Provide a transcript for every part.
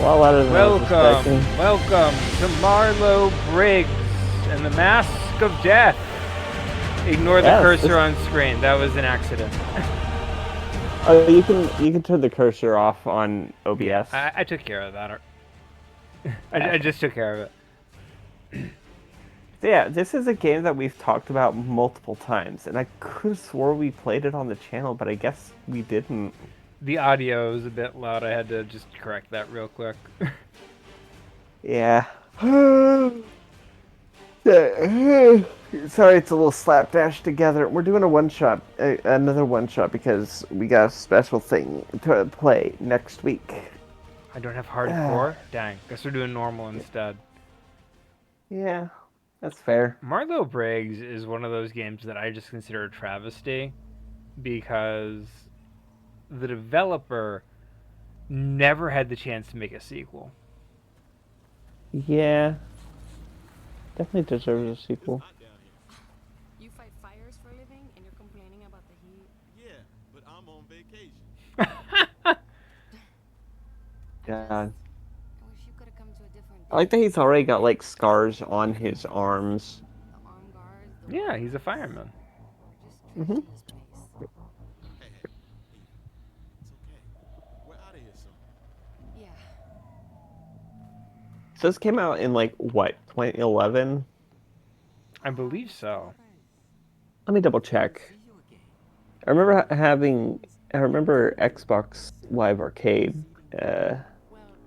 Well, better than I was Welcome, expecting. welcome to Marlow, Briggs, and the Mask of Death. Ignore the Yes. cursor on screen. That was an accident. Oh, you can turn the cursor off on Yeah, OBS. I took care of that. I just took care of it. So yeah, this is a game that we've talked about multiple times, and I could have swore we played it on the channel, but I guess we didn't. The audio is a bit loud. I had to just correct that real quick. Yeah. Sorry, it's a little slapdash together. We're doing a one-shot, another one-shot, because we got a special thing to play next week. I don't have hardcore? Dang, guess we're doing normal instead. Yeah, that's fair. Marlow Briggs is one of those games that I just consider a travesty because the developer never had the chance to make a sequel. Yeah, definitely deserves a sequel. You fight fires for a living and you're complaining about the heat? Yeah, but I'm on vacation. God. I wish you could have come to a different I like that he's already got like scars on his arms. The arm guards, the Yeah, he's a fireman. just Mhm. this place. Hey, it's okay. We're out of here soon. Yeah. So this came out in like what, 2011? I believe so. Let me double check. I remember I remember Xbox Live Arcade. Well,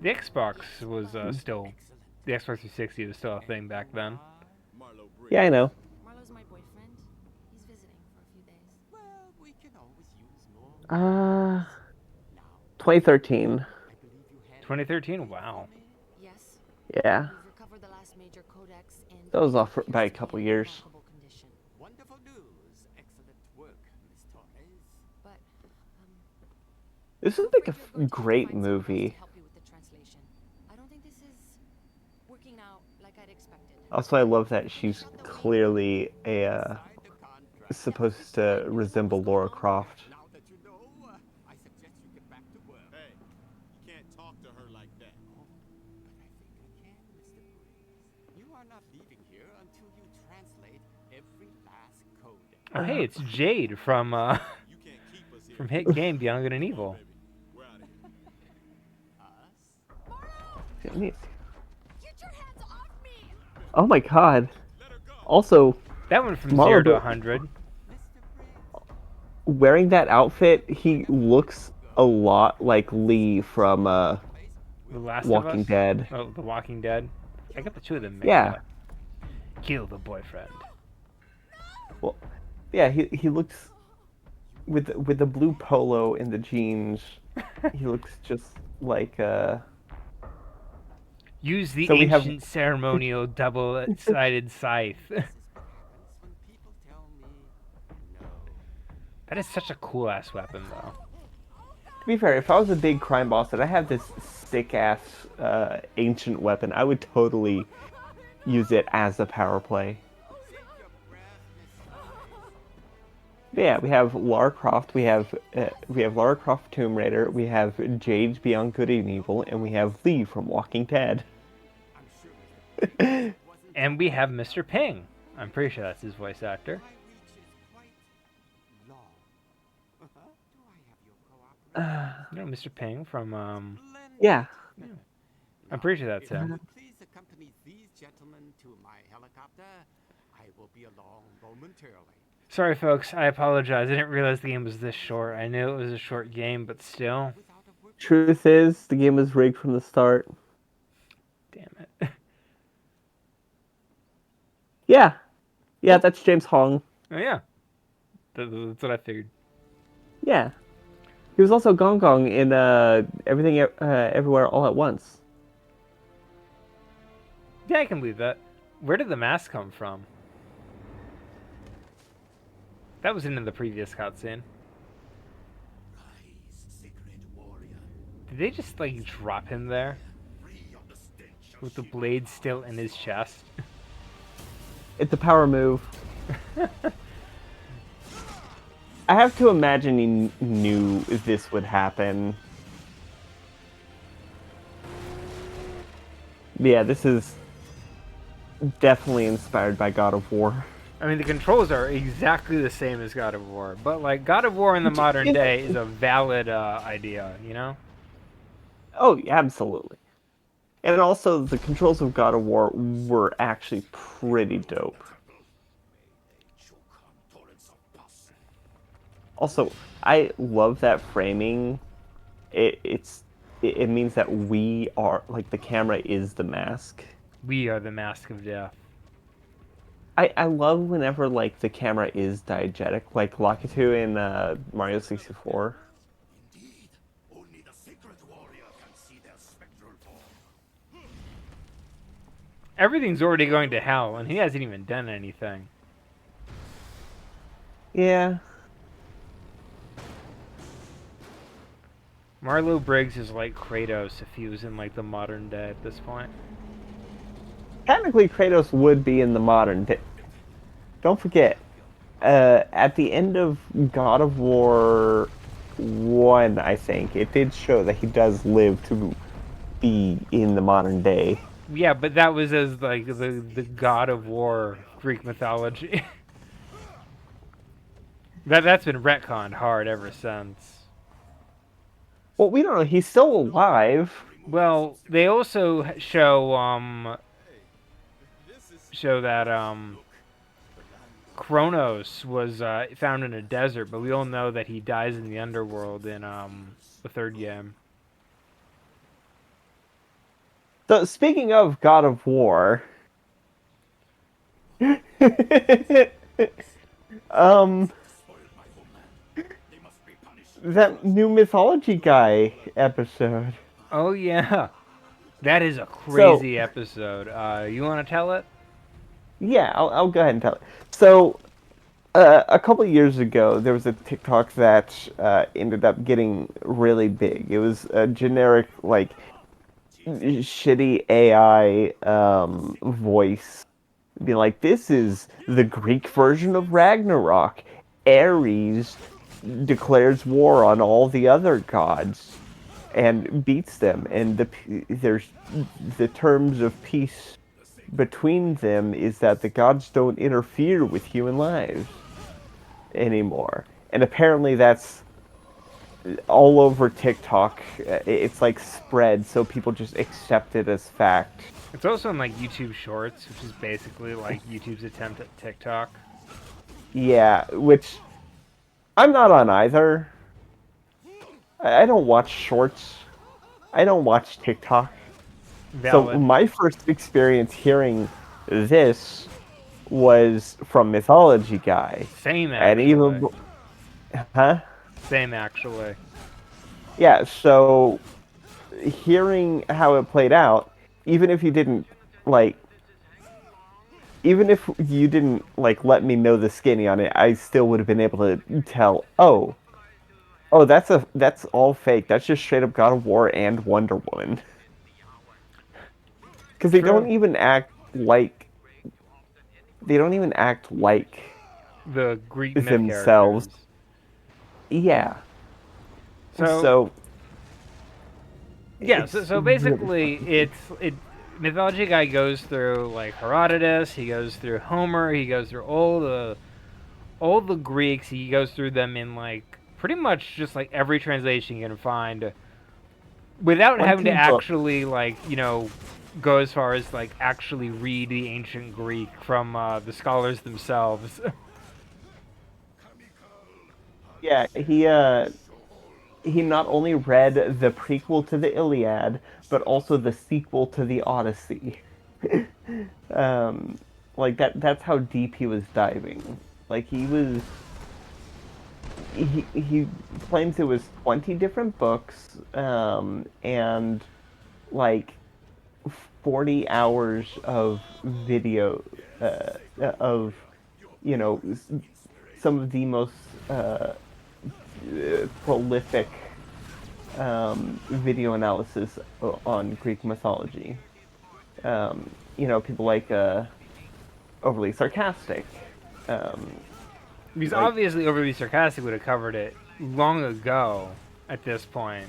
The Xbox was still, the Xbox 360 was still a thing back then. Marlow Briggs. Yeah, I know. Marlowe's my boyfriend. He's visiting for a few days. Well, we can always use more. 2013. I believe you had 2013? Wow. Yes. Yeah, We've recovered the last major codex and that was off by a couple years. remarkable condition. wonderful news. Excellent work, Miss Torres. But This is like a great find someone else to movie. help you with the translation. I don't think this is working out like I'd expected. Also, I love that she's clearly a Sign the contract. supposed to resemble Laura Croft. Now that you know, I suggest you get back to work. Hey, you can't talk to her like that. Oh, but I think I can, Mr. Briggs. You are not leaving here until you translate every last code. Oh, hey, it's Jade from You can't keep us here. from hit game Beyond Good and Evil. Baby, we're out of here. Us? Get your hands off me! Oh my God! Let her go. Also, That went from Marlow 0 to Bri- 100. Mr. Briggs? wearing that outfit, he looks a lot like Lee from The Last Walking of Us? Dead. Oh, The Walking Dead. I got the two of them mixed Yeah. up. Kill the boyfriend. Well, yeah, he looks with the blue polo and the jeans. He looks just like Use the So we have- ancient ceremonial double-sided scythe. This is what happens when people tell me no. That is such a cool-ass weapon, though. To be fair, if I was a big crime boss and I had this sick ass ancient weapon, I would totally use it as a power play. Take your breath, Miss Torres. But yeah, we have Lara Croft, we have Lara Croft Tomb Raider, we have Jade Beyond Good and Evil, and we have Lee from Walking Dead. I'm sure Mr. Briggs wasn't And we have Mr. Ping. I'm pretty sure that's his voice actor. my reach is quite long. Do I have your cooperation? You know, Mr. Ping from, Splendid. Yeah. I'm pretty sure that's If you him. will please accompany these gentlemen to my helicopter, I will be along momentarily. Sorry, folks. I apologize. I didn't realize the game was this short. I knew it was a short game, but still. Without a word, Truth is, the game was rigged from the start. Damn it. Yeah. Yeah, that's James Hong. Oh, yeah. That's what I figured. Yeah. He was also Gong Gong in Everything Everywhere All at Once. Yeah, I can believe that. Where did the mask come from? That was in the previous cutscene. Rise, sacred warrior. Did they just, like, drop him there? Free of the stench of With the Shiva. blade still in his chest? It's a power move. I have to imagine he knew this would happen. Yeah, this is definitely inspired by God of War. I mean, the controls are exactly the same as God of War, but like God of War in the modern day is a valid idea, you know? Oh, yeah, absolutely. And also, the controls of God of War were actually pretty dope. Choke on torrents of pus. Also, I love that framing. It means that we are like the camera is the mask. We are the mask of death. I love whenever like the camera is diegetic, like Lakitu in Mario 64. Indeed, only the sacred warrior can see their spectral form. Everything's already going to hell, and he hasn't even done anything. Yeah, Marlow Briggs is like Kratos if he was in like the modern day at this point. technically Kratos would be in the modern day. Don't forget, at the end of God of War 1, I think it did show that he does live to be in the modern day. Yeah, but that was as like the god of war Greek mythology. That's been retconned hard ever since. Well, we don't know. He's still alive. Well, they also This is show that Kronos was found in a desert, but we all know that he dies in the underworld in the third game. So, speaking of God of War, um, spoiled my homeland. They must be punished. that new mythology guy episode. Oh yeah, that is a So, crazy episode. You want to tell it? yeah, I'll go ahead and tell it. So, a couple years ago, there was a TikTok that ended up getting really big. It was a generic, like, shitty AI voice. Be like, this is the Greek version of Ragnarok. Ares declares war on all the other gods and beats them, and there's the terms of peace between them is that the gods don't interfere with human lives anymore. And apparently that's all over TikTok. It's like spread, so people just accept it as fact. It's also in like YouTube Shorts, which is basically like YouTube's attempt at TikTok. Yeah, which I'm not on either. I don't watch shorts. I don't watch TikTok. So Valid. my first experience hearing this was from Mythology Guy. Same And actually. even huh? Same actually. Yeah, so hearing how it played out, even if you didn't like even if you didn't like let me know the skinny on it, I still would have been able to tell, oh, that's all fake. That's just straight up God of War and Wonder Woman. Because True. they don't even act like The Greek myth themselves. characters. Yeah. So So yeah, it's so really basically fun. it mythology guy goes through like Herodotus, he goes through Homer, he goes through all the Greeks, he goes through them in like pretty much just like every translation you can find without having to 20 books. actually like, you know, go as far as like actually read the ancient Greek from the scholars themselves. Yeah, he not only read the prequel to the Iliad, but also the sequel to the Odyssey. um, like that's how deep he was diving. Like he claims it was 20 different books, and like 40 hours of video of you know some of the most prolific video analysis on Greek mythology. People like overly sarcastic. Um, He's like, obviously overly sarcastic would have covered it long ago at this point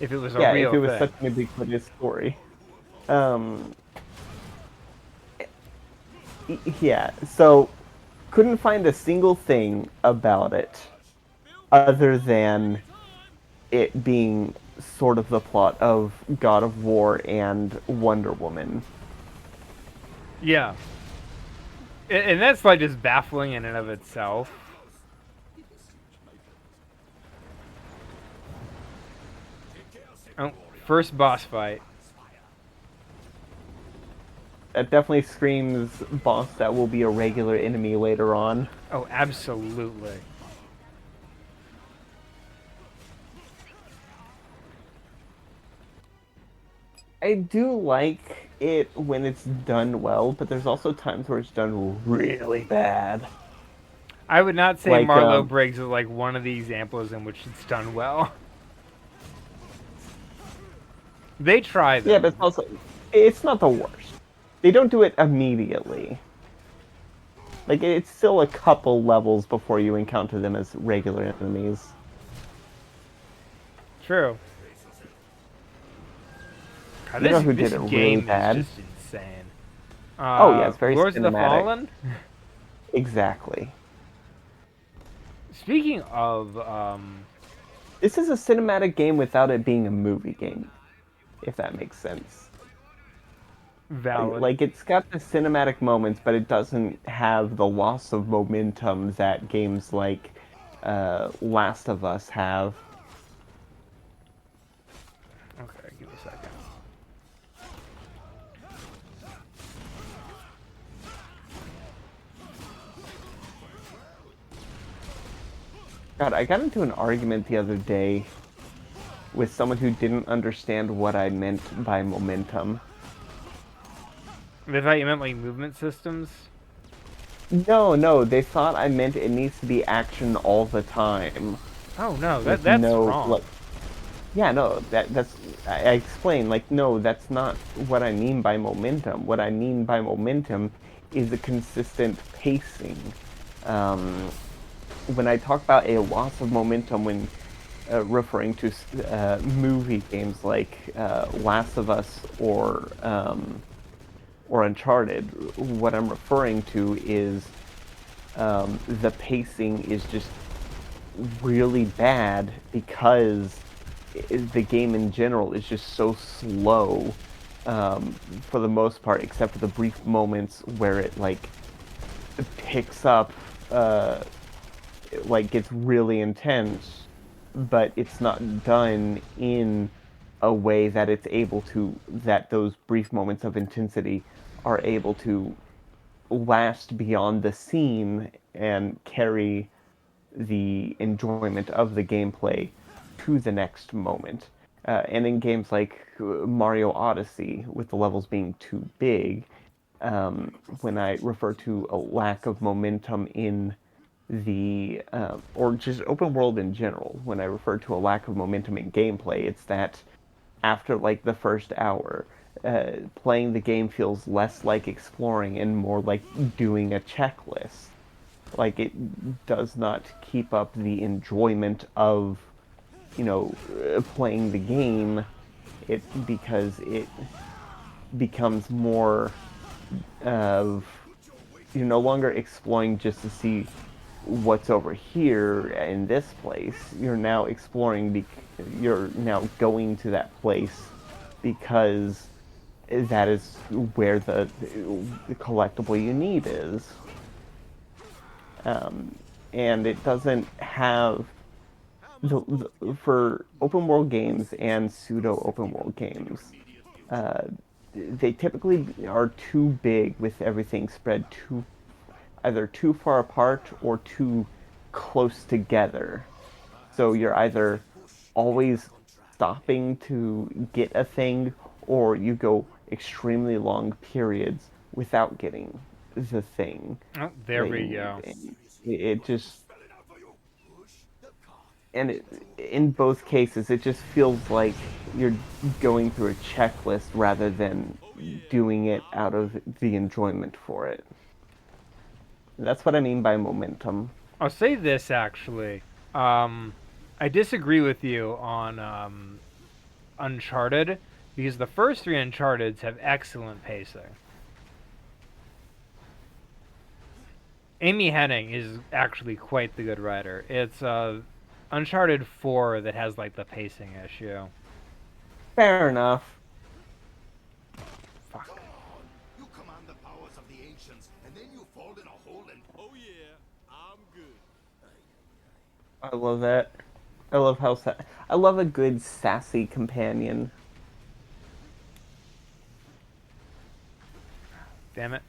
if it was a yeah, if real it was thing. such an ubiquitous story. Um, Yeah, so couldn't find a single thing about it other than it being sort of the plot of God of War and Wonder Woman. Yeah, and that's like just baffling in and of itself. Oh, first boss fight. That definitely screams boss that will be a regular enemy later on. Oh, absolutely. I do like it when it's done well, but there's also times where it's done really bad. I would not say Like, Marlow Briggs is like one of the examples in which it's done well. They try yeah, but though. it's not the worst. They don't do it immediately. Like, it's still a couple levels before you encounter them as regular enemies. True. God, You know who this did it really game is bad? just insane. Oh yeah, it's very Lords of the cinematic. Fallen. Exactly. Speaking of, This is a cinematic game without it being a movie game, if that makes sense. valid. Like it's got the cinematic moments, but it doesn't have the loss of momentum that games like Last of Us have. Okay, give me a second. God, I got into an argument the other day with someone who didn't understand what I meant by momentum. I thought you meant like movement systems. No, they thought I meant it needs to be action all the time Oh no, with that's no wrong. like. Yeah, no, that's I explained like no, that's not what I mean by momentum. What I mean by momentum is a consistent pacing. Um, when I talk about a loss of momentum when referring to movie games like Last of Us or Uncharted, what I'm referring to is the pacing is just really bad because the game in general is just so slow for the most part, except for the brief moments where it like picks up, it, like gets really intense, but it's not done in a way that it's able to that those brief moments of intensity are able to last beyond the scene and carry the enjoyment of the gameplay to the next moment. And in games like Mario Odyssey, with the levels being too big, when I refer to a lack of momentum in or just open world in general, when I refer to a lack of momentum in gameplay, it's that after like the first hour, playing the game feels less like exploring and more like doing a checklist. Like it does not keep up the enjoyment of, playing the game. It because it becomes more of you're no longer exploring just to see what's over here in this place. You're now exploring. You're now going to that place because that is where the collectible you need is. Um, and it doesn't have for open world games and pseudo open world games. Uh, they typically are too big with everything spread either too far apart or too close together. So you're either always stopping to get a thing or you go extremely long periods without getting the thing Oh, there that you we need. go. And it just and in both cases it just feels like you're going through a checklist rather than doing it out of the enjoyment for it. That's what I mean by momentum. I'll say this actually. Um, I disagree with you on Uncharted because the first three Uncharteds have excellent pacing. Amy Hennig is actually quite the good writer. It's Uncharted 4 that has like the pacing issue. Fair enough. Fuck. You command the powers of the ancients, and then you fall in a hole and Oh yeah, I'm good. I love that. I love how I love a good sassy companion. Damn it.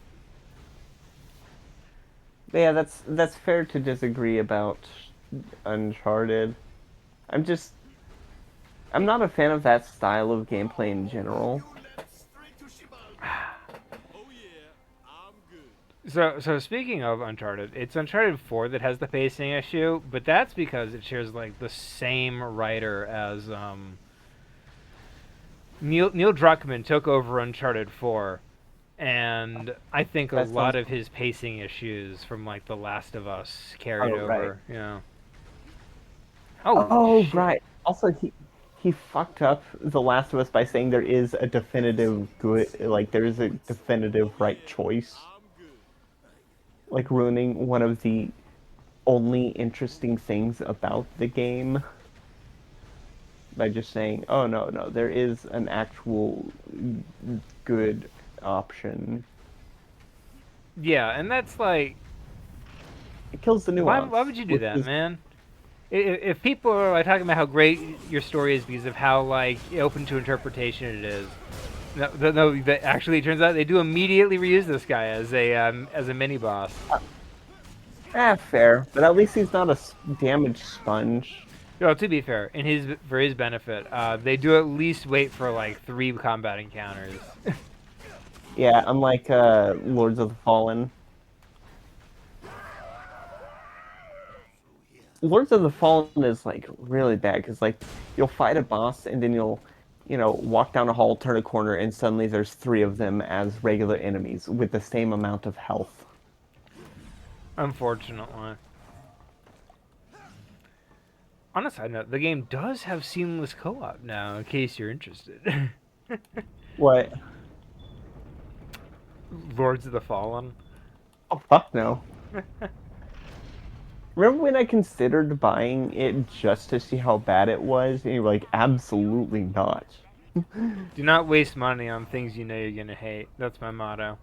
But yeah, that's fair to disagree about Uncharted. I'm just I'm not a fan of that style of gameplay in general. you led straight to Shibal. Oh yeah, I'm good. So speaking of Uncharted, it's Uncharted 4 that has the pacing issue, but that's because it shares like the same writer as Neil Druckmann took over Uncharted 4, and I think a That lot sounds of his pacing issues from like The Last of Us carried oh right. over. Yeah. Holy Oh shit. right. Also he fucked up The Last of Us by saying there is a definitive good like there is a definitive right choice. I'm good. Like ruining one of the only interesting things about the game by just saying, "Oh no, there is an actual good option." Yeah, and that's like, It kills the why nuance, would you do which that, is man? If people are like talking about how great your story is because of how like open to interpretation it is, no, that actually it turns out they do immediately reuse this guy as a mini boss. fair, but at least he's not a damaged sponge. Well, to be fair, in his for his benefit, they do at least wait for like 3 combat encounters. Yeah, unlike Lords of the Fallen. Lords of the Fallen is like really bad because like you'll fight a boss and then you'll, walk down a hall, turn a corner, and suddenly there's 3 of them as regular enemies with the same amount of health. Unfortunately. On a side note, the game does have seamless co-op now, in case you're interested. What? Lords of the Fallen. Oh fuck no. Remember when I considered buying it just to see how bad it was, and you were like, absolutely not. Do not waste money on things you know you're gonna hate. That's my motto.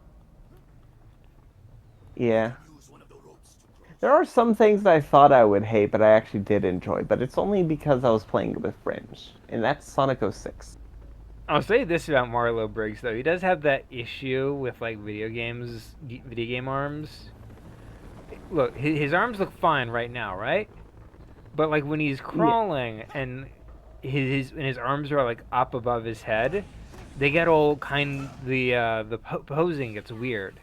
Yeah. Use one of the ropes to cross. There are some things that I thought I would hate, but I actually did enjoy, but it's only because I was playing it with friends, and that's Sonic 06. I'll say this about Marlow Briggs though: he does have that issue with like video game arms. Look, his arms look fine right now, right? But like when he's Yeah. crawling and his arms are like up above his head, they get all the posing gets weird.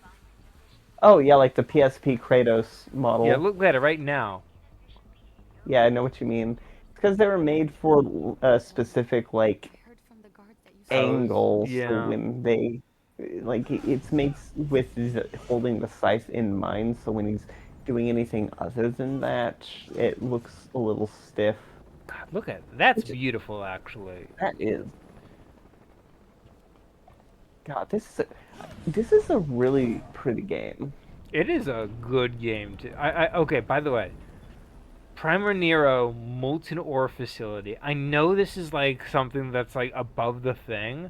Oh, yeah, like the PSP Kratos Yeah, model. look at it right now. Yeah, I know what you mean. It's because they were made for a specific, like, I heard from the guards that you Pose. angle, so Yeah. when they, like, it's made with holding the scythe in mind, so when he's doing anything other than that, it looks a little stiff. God, look at that's Which beautiful actually. that is. God, this is a really pretty game. It is a good game too. Okay, by the way, Primer Nero Molten Ore Facility. I know this is like something that's like above the thing,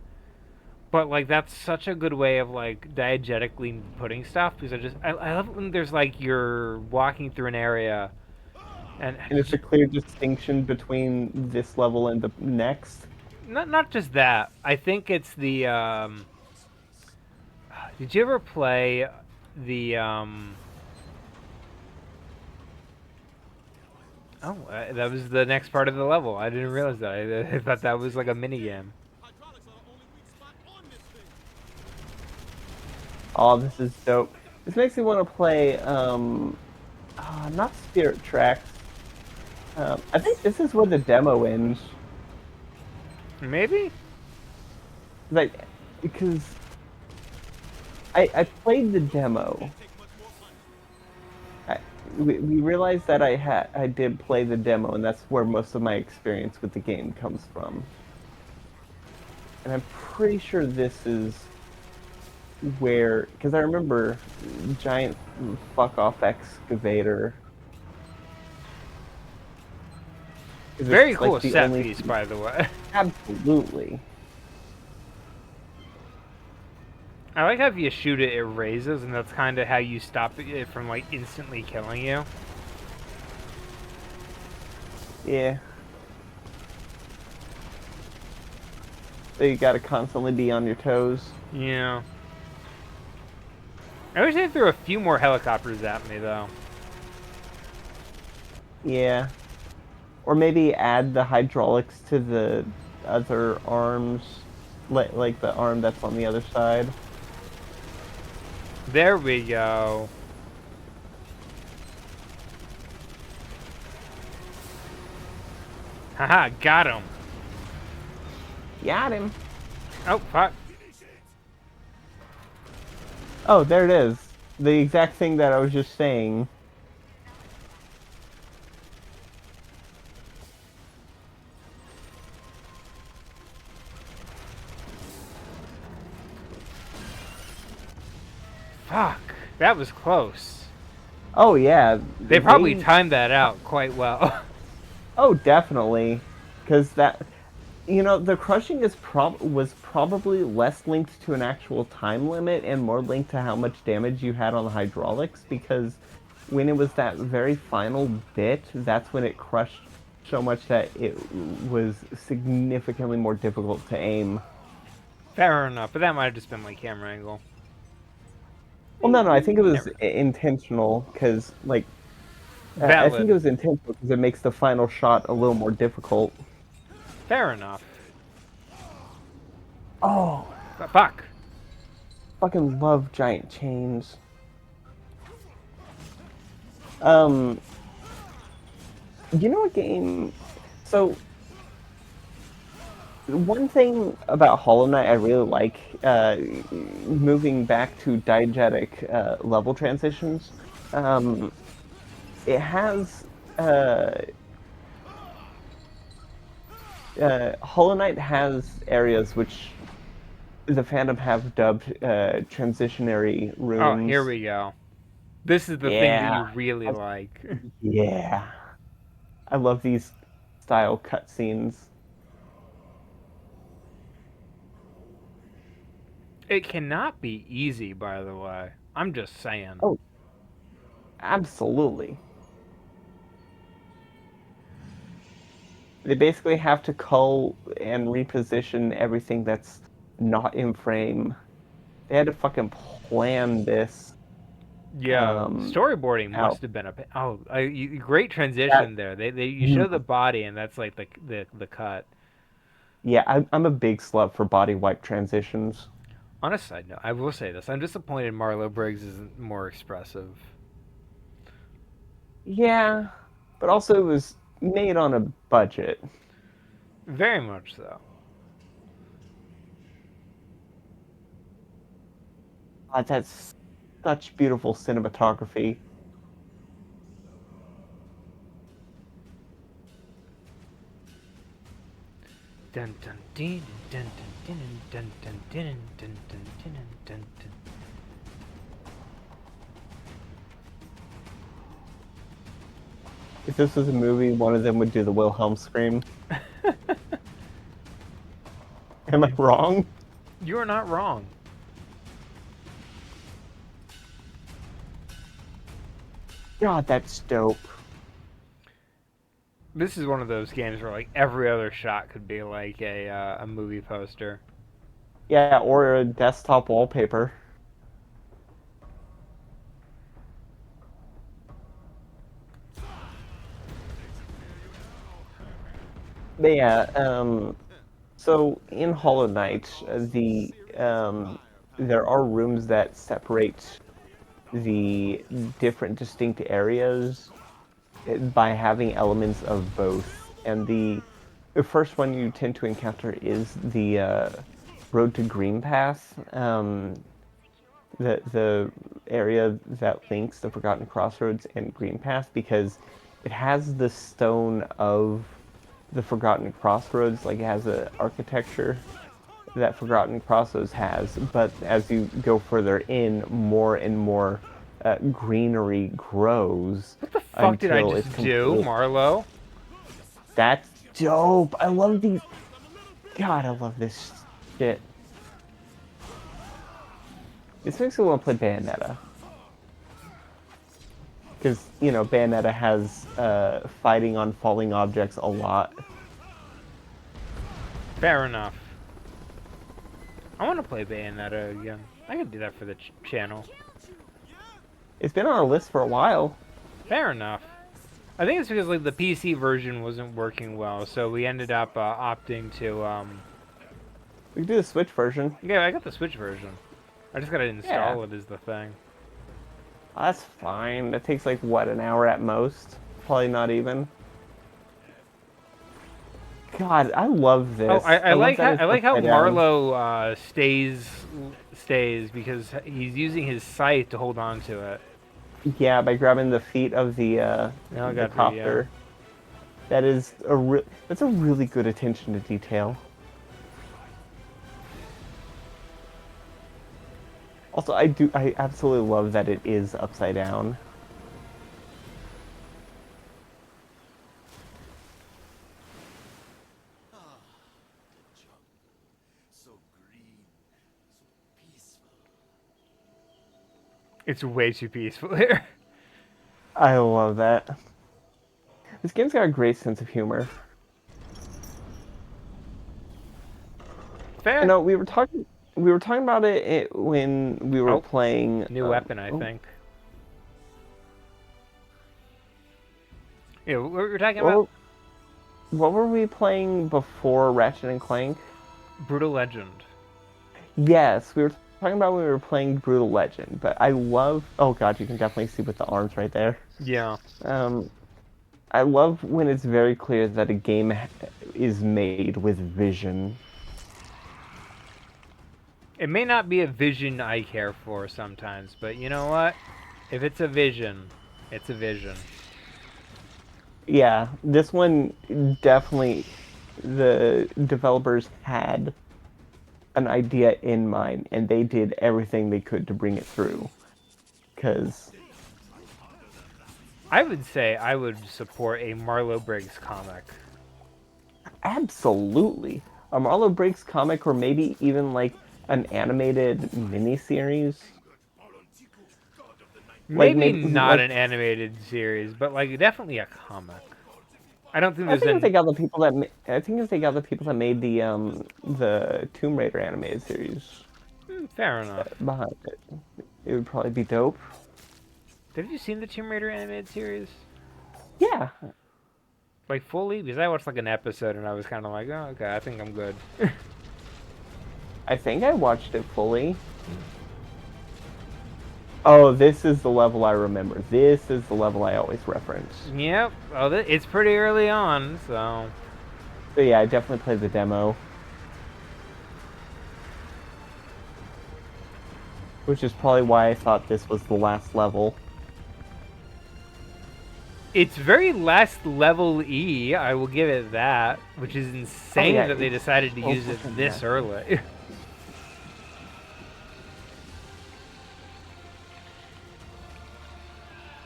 but like that's such a good way of like diegetically putting stuff because I love it when there's like you're walking through an area and And it's a clear distinction between this level and the next. not just that. I think it's the did you ever play the Oh, that was the next part of the level. I didn't realize that. I thought that was like a mini game. Hydraulics are the only weak spot on this thing. Oh, this is dope. This makes me want to play, not Spirit Tracks. I think this is where the demo ends. Maybe? Like, because I played the demo. Take much more punch. We realized that I did play the demo, and that's where most of my experience with the game comes from. And I'm pretty sure this is where, because I remember giant fuck off excavator. 'Cause Very it's cool like the set only piece, by the way. absolutely. I like how if you shoot it, it raises, and that's kind of how you stop it from like instantly killing you. Yeah. So you gotta constantly be on your toes. Yeah. I wish they threw a few more helicopters at me, though. Yeah. Or maybe add the hydraulics to the other arms, like the arm that's on the other side. There we go. Haha, got him. Got him. Oh, fuck. Oh, there it is. The exact thing that I was just saying. Fuck. That was close. Oh yeah. They probably timed that out quite well. Oh, definitely. Because that, the crushing was probably less linked to an actual time limit and more linked to how much damage you had on the hydraulics. Because when it was that very final bit, that's when it crushed so much that it was significantly more difficult to aim. Fair enough, but that might have just been my camera angle. Well, no, I think it was Never. intentional because, like, I think Valid. it was intentional because it makes the final shot a little more difficult. Fair enough. Oh, Fuck. fucking love giant chains. Um, you know a game? So one thing about Hollow Knight I really like, moving back to diegetic level transitions. Um, it has Hollow Knight has areas which the fandom have dubbed transitionary Oh, here rooms. we go. This is the thing that Yeah, you really like. yeah. I love these style cutscenes. It cannot be easy, by the way. I'm just saying. Oh, absolutely. They basically have to cull and reposition everything that's not in frame. They had to fucking plan this Yeah, storyboarding out. must have been great That transition there. They you show the body, and that's like the cut. yeah, I'm a big slut for body wipe transitions. On a side note, I will say this: I'm disappointed Marlow Briggs isn't more expressive. Yeah, but also it was made on a budget. Very much so. That's such beautiful cinematography. Dun dun dun dun dun dun dun dun dun dun dun dun dun. If this was a movie, one of them would do the Wilhelm scream. Am I wrong? You are not wrong. God, that's dope. This is one of those games where like every other shot could be like a movie poster. Yeah, or a desktop wallpaper. But yeah, so in Hollow Knight, there are rooms that separate the different distinct areas by having elements of both. And the first one you tend to encounter is the Road to Green Path, the area that links the Forgotten Crossroads and Green Path, because it has the stone of the Forgotten Crossroads, like it has a architecture that Forgotten Crossroads has, but as you go further in, more and more greenery grows What the fuck did I until it's just do, complete. Marlow? That's dope. I love these. God, I love this shit. This makes me want to play Bayonetta. Because, you know, Bayonetta has fighting on falling objects a lot. Fair enough. I want to play Bayonetta again. I could do that for the channel. It's been on our list for a while. Fair enough. I think it's because like the PC version wasn't working well, so we ended up opting to. We can do the Switch version. Yeah, I got the Switch version. I just gotta install it as the thing. That's fine. That takes like, what, an hour at most? Probably not even. God, I love this. Oh, I love like that how it's I like how upside down. Marlow stays because he's using his sight to hold on to it. Yeah, by grabbing the feet of the I got the, copter. That is that's a really good attention to detail. Also, I absolutely love that it is upside down. The jungle. So green, so peaceful. It's way too peaceful here. I love that. This game's got a great sense of humor. Fair. You know, we were talking about it when we were Oh, playing New weapon, I oh, think. Yeah, what were we talking What, about? what were we playing before Ratchet and Clank? Brutal Legend. Yes, we were talking about when we were playing Brutal Legend, but I love. Oh god, you can definitely see with the arms right there. Yeah. I love when it's very clear that a game is made with vision. It may not be a vision I care for sometimes, but you know what? If it's a vision, it's a vision. Yeah, this one definitely, the developers had an idea in mind, and they did everything they could to bring it through. Because I would say I would support a Marlow Briggs comic. absolutely, a Marlow Briggs comic, or maybe even like an animated miniseries. Maybe maybe not an animated series, but like definitely a comic. I don't think I there's think if they an. got the people that I think if they got the people that made the Tomb Raider animated series Fair enough. behind it, it would probably be dope. Have you seen the Tomb Raider animated series? Yeah, Like fully? Because I watched like an episode and I was kind of like, oh, okay, I think I'm good. I think I watched it fully. Oh, this is the level I remember. This is the level I always reference. Yep. Well, it's pretty early on, so. So yeah, I definitely played the demo. Which is probably why I thought this was the last level. It's very last level E, I will give it that, which is insane yeah, that they it's decided to so use it fucking this massive. early.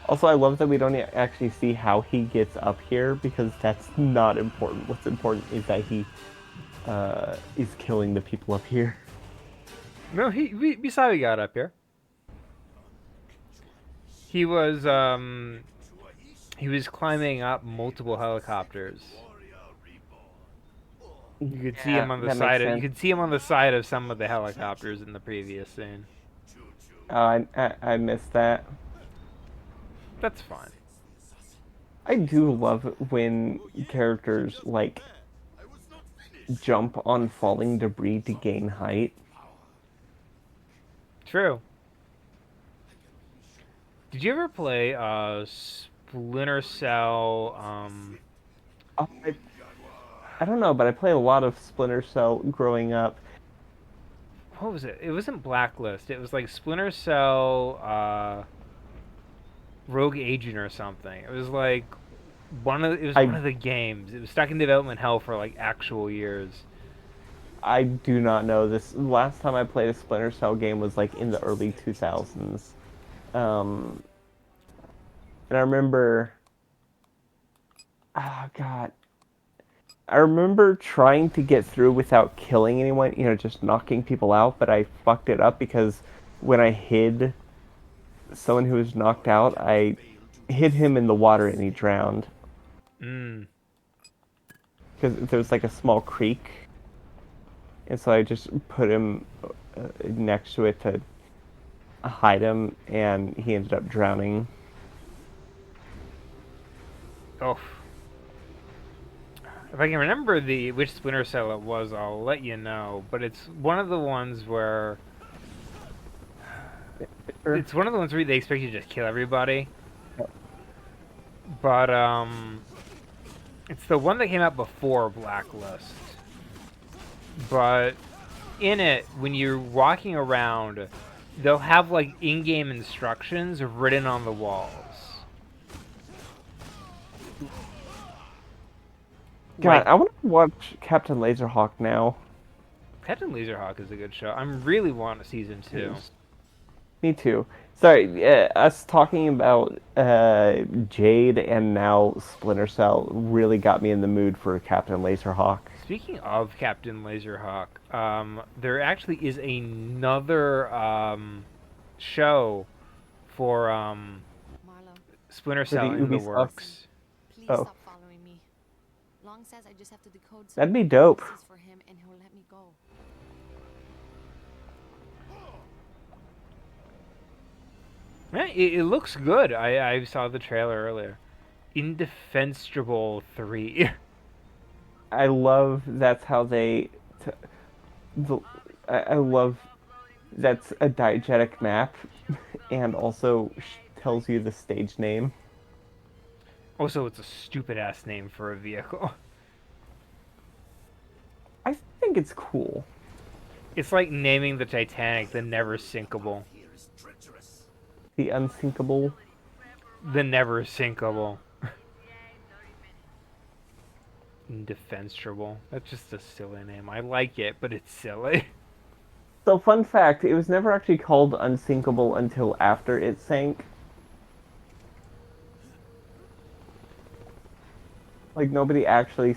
Also, I love that we don't actually see how he gets up here, because that's not important. What's important is that he is killing the people up here. No, we saw he got up here. He was climbing up multiple helicopters. You could see him on the that side makes of you sense. could see him on the side of some of the helicopters in the previous scene. I missed that. That's fine. I do love when characters, like, jump on falling debris to gain height. True. Did you ever play Splinter Cell Oh, I don't know, but I played a lot of Splinter Cell growing up. what was it? It wasn't Blacklist. It was like Splinter Cell Rogue Agent or something. It was like one of the games. It was stuck in development hell for like actual years. I do not know this. Last time I played a Splinter Cell game was like in the early 2000s. Um, and I remember, oh god, I remember trying to get through without killing anyone, just knocking people out, but I fucked it up because when I hid someone who was knocked out, I hid him in the water and he drowned. Mm. Because there was like a small creek, and so I just put him next to it to hide him, and he ended up drowning. Oh. If I can remember which Splinter Cell it was, I'll let you know. But it's one of the ones where Sure. they expect you to just kill everybody. But it's the one that came out before Blacklist. But in it, when you're walking around, they'll have like in-game instructions written on the walls. God, Like I want to watch Captain Laserhawk now. Captain Laserhawk is a good show. I'm really wanting a season 2. Me too. Sorry, us talking about Jade and now Splinter Cell really got me in the mood for Captain Laserhawk. Speaking of Captain Laserhawk, there actually is another show for Marlow, Splinter For the Cell in the Ubisoft. listen. works. Please Oh, stop following me. Long says I just have to decode some that'd be dope. frequencies for him and he'll let me go. Yeah, it looks good. I saw the trailer earlier. Indefensible 3. I love that's how they. T- the, I love that's a diegetic map, and also tells you the stage name. Also, it's a stupid ass name for a vehicle. I think it's cool. It's like naming the Titanic the Never Path Sinkable. here is treacherous. The unsinkable. The Never Sinkable. Indefensible. That's just a silly name. I like it, but it's silly. So, fun fact: it was never actually called unsinkable until after it sank. Like nobody actually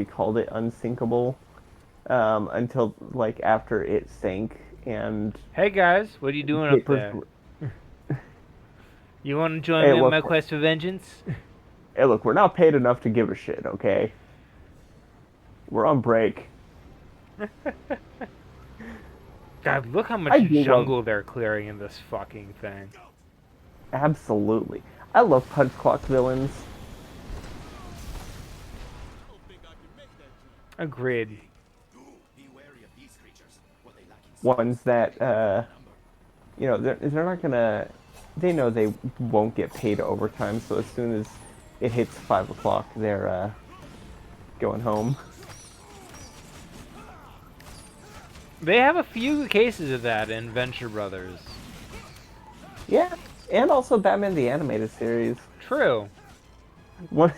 called it unsinkable until like after it sank and Hey guys, what are you doing up papers. there? You want to join Hey, me in look, my quest for vengeance? hey, look, we're not paid enough to give a shit. Okay, we're on break. God, look how I much do love jungle they're clearing in this fucking thing. absolutely. I love punch clock villains. Agreed. Do be wary of these creatures. What they lack in Ones size, that they lack in number. they're not gonna. They know they won't get paid overtime, so as soon as it hits 5 o'clock, they're going home. They have a few cases of that in Venture Brothers. Yeah, and also Batman the Animated Series. True. One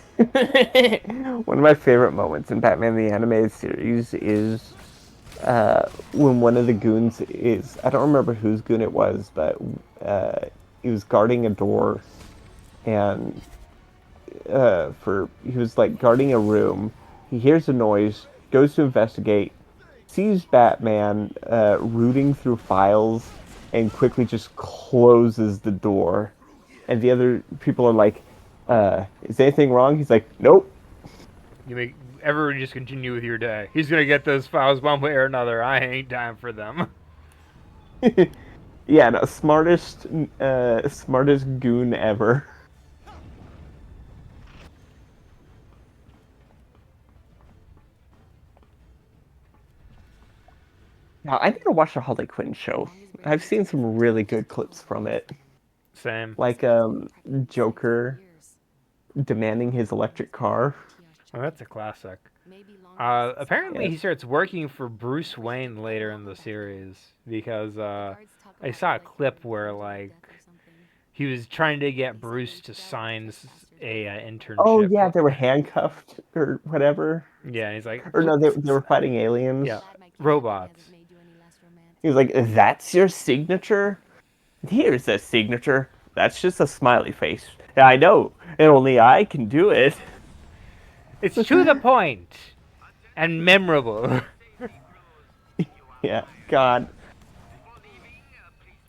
one of my favorite moments in Batman the Animated Series is when one of the goons is I don't remember whose goon it was, but he was guarding a door and he was like guarding a room. He hears a noise, goes to investigate, sees Batman rooting through files, and quickly just closes the door. And the other people are like, "Is anything wrong?" He's like, "Nope." You make everyone just continue with your day. He's gonna get those files one way or another. I ain't time for them. Yeah, no, smartest goon ever. Now, I need to watch the Harley Quinn show. I've seen some really good clips from it, Same. like Joker demanding his electric car. Well, that's a classic. Yeah. Apparently, he starts working for Bruce Wayne later in the series because I saw a clip where like he was trying to get Bruce to sign a Oh internship yeah, for. they were handcuffed or whatever. Yeah, and he's like, Or no, they were fighting aliens. yeah, robots. He was like, "That's your signature?" Here's a signature. That's just a smiley face. Yeah, I know, and only I can do it. It's to the point and memorable. Yeah, God.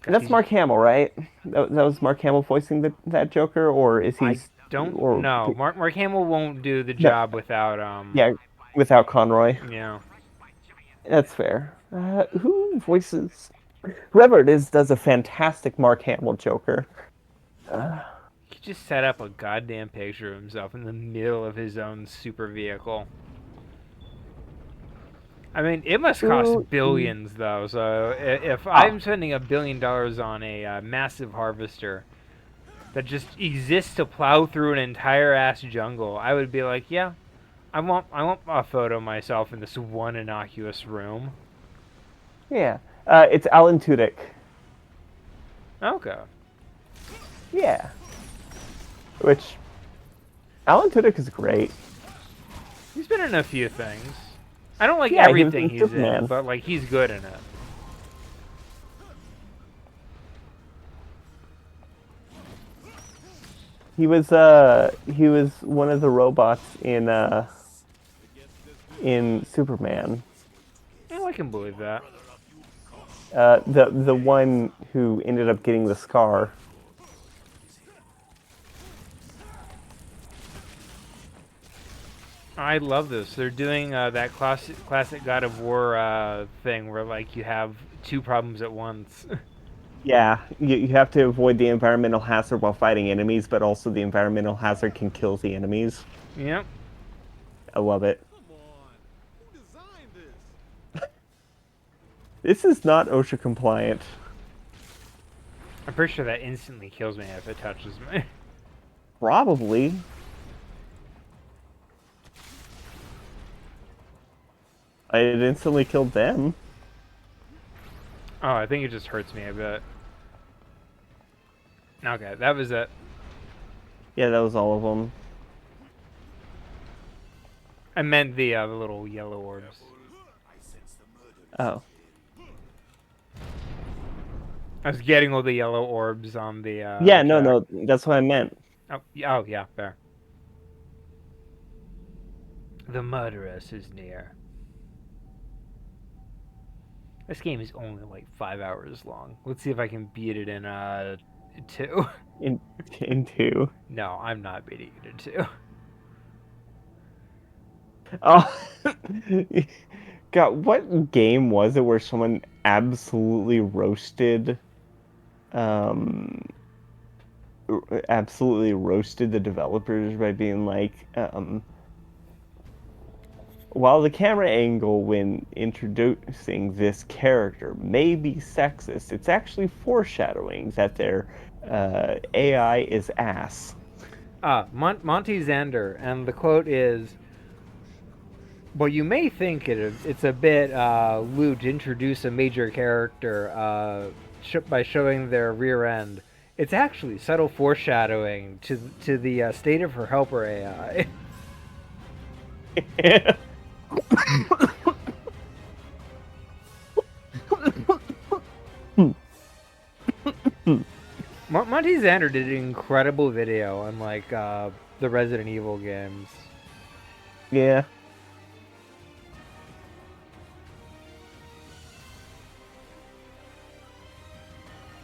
'Cause That's he's- Mark Hamill, right? That was Mark Hamill voicing that Joker, or is he? I don't Or know. Mark Hamill won't do the no? job without Yeah, without Conroy. you know. That's fair. Who voices? Whoever it is does a fantastic Mark Hamill Joker. He just set up a goddamn picture of himself in the middle of his own super vehicle. I mean, it must cost billions, though. So if I'm spending $1 billion on a massive harvester that just exists to plow through an entire ass jungle, I would be like, yeah, I want a photo of myself in this one innocuous room. Yeah, it's Alan Tudyk. Okay. Yeah, which Alan Tudyk is great. He's been in a few things. I don't like Yeah, he was everything in he's Superman. in, but like he's good in it. He was one of the robots in Superman. Well, I can believe that. The one who ended up getting the scar. I love this. They're doing that classic God of War thing where like you have two problems at once. Yeah, you have to avoid the environmental hazard while fighting enemies, but also the environmental hazard can kill the enemies. Yep. I love it. Come on. Who designed this? This is not OSHA compliant. I'm pretty sure that instantly kills me if it touches me. Probably. It instantly killed them. Oh, I think it just hurts me a bit. Okay, that was it. Yeah, that was all of them. I meant the little yellow orbs. I sense the murder. Oh. I was getting all the yellow orbs on the. Yeah, no, track. no, that's what I meant. Oh, yeah, fair. The murderess is near. This game is only like 5 hours long. Let's see if I can beat it in 2. In two. No, I'm not beating it in 2. Oh. God, what game was it where someone absolutely roasted the developers by being like, while the camera angle when introducing this character may be sexist, it's actually foreshadowing that their AI is ass. Monty Xander, and the quote is, well, you may think it's a bit lewd to introduce a major character by showing their rear end. It's actually subtle foreshadowing to the state of her helper AI. Monty Xander did an incredible video on like the Resident Evil games. Yeah.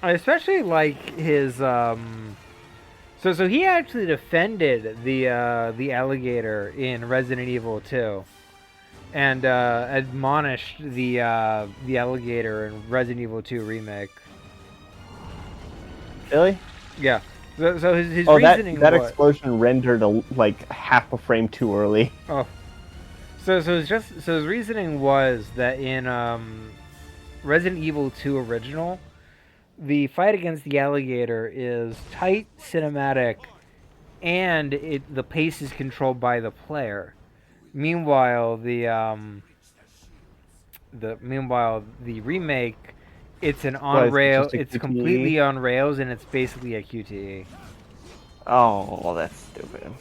I especially like his so he actually defended the alligator in Resident Evil 2 and admonished the alligator in Resident Evil 2 remake. Really? Yeah. So his Oh, reasoning that was, explosion rendered like half a frame too early. oh. So his reasoning was that in Resident Evil 2 original, the fight against the alligator is tight, cinematic, and the pace is controlled by the player. Meanwhile, the remake, it's an on rail, just a it's QTE? completely on rails, and it's basically a QTE. Oh, well, that's stupid.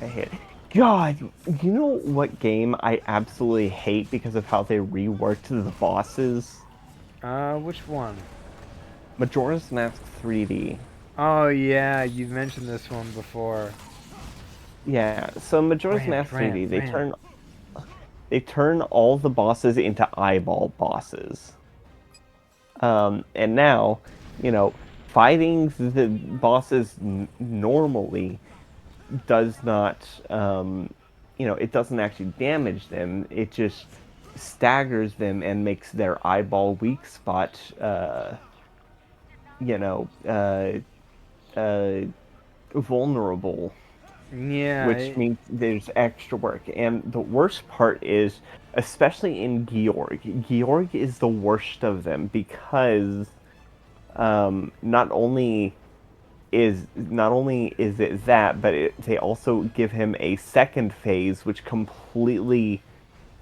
I hate it. God, you know what game I absolutely hate because of how they reworked the bosses? Which one? Majora's Mask 3D. Oh yeah, you've mentioned this one before. Yeah, so Majora's Rant, Mask rant, 3D, rant. they turn all the bosses into eyeball bosses. And now, you know, fighting the bosses normally does not, it doesn't actually damage them. It just staggers them and makes their eyeball weak spot, you know, uh, vulnerable, Yeah, which means there's extra work. And the worst part is, especially in Georg is the worst of them because not only is it that, but they also give him a second phase, which completely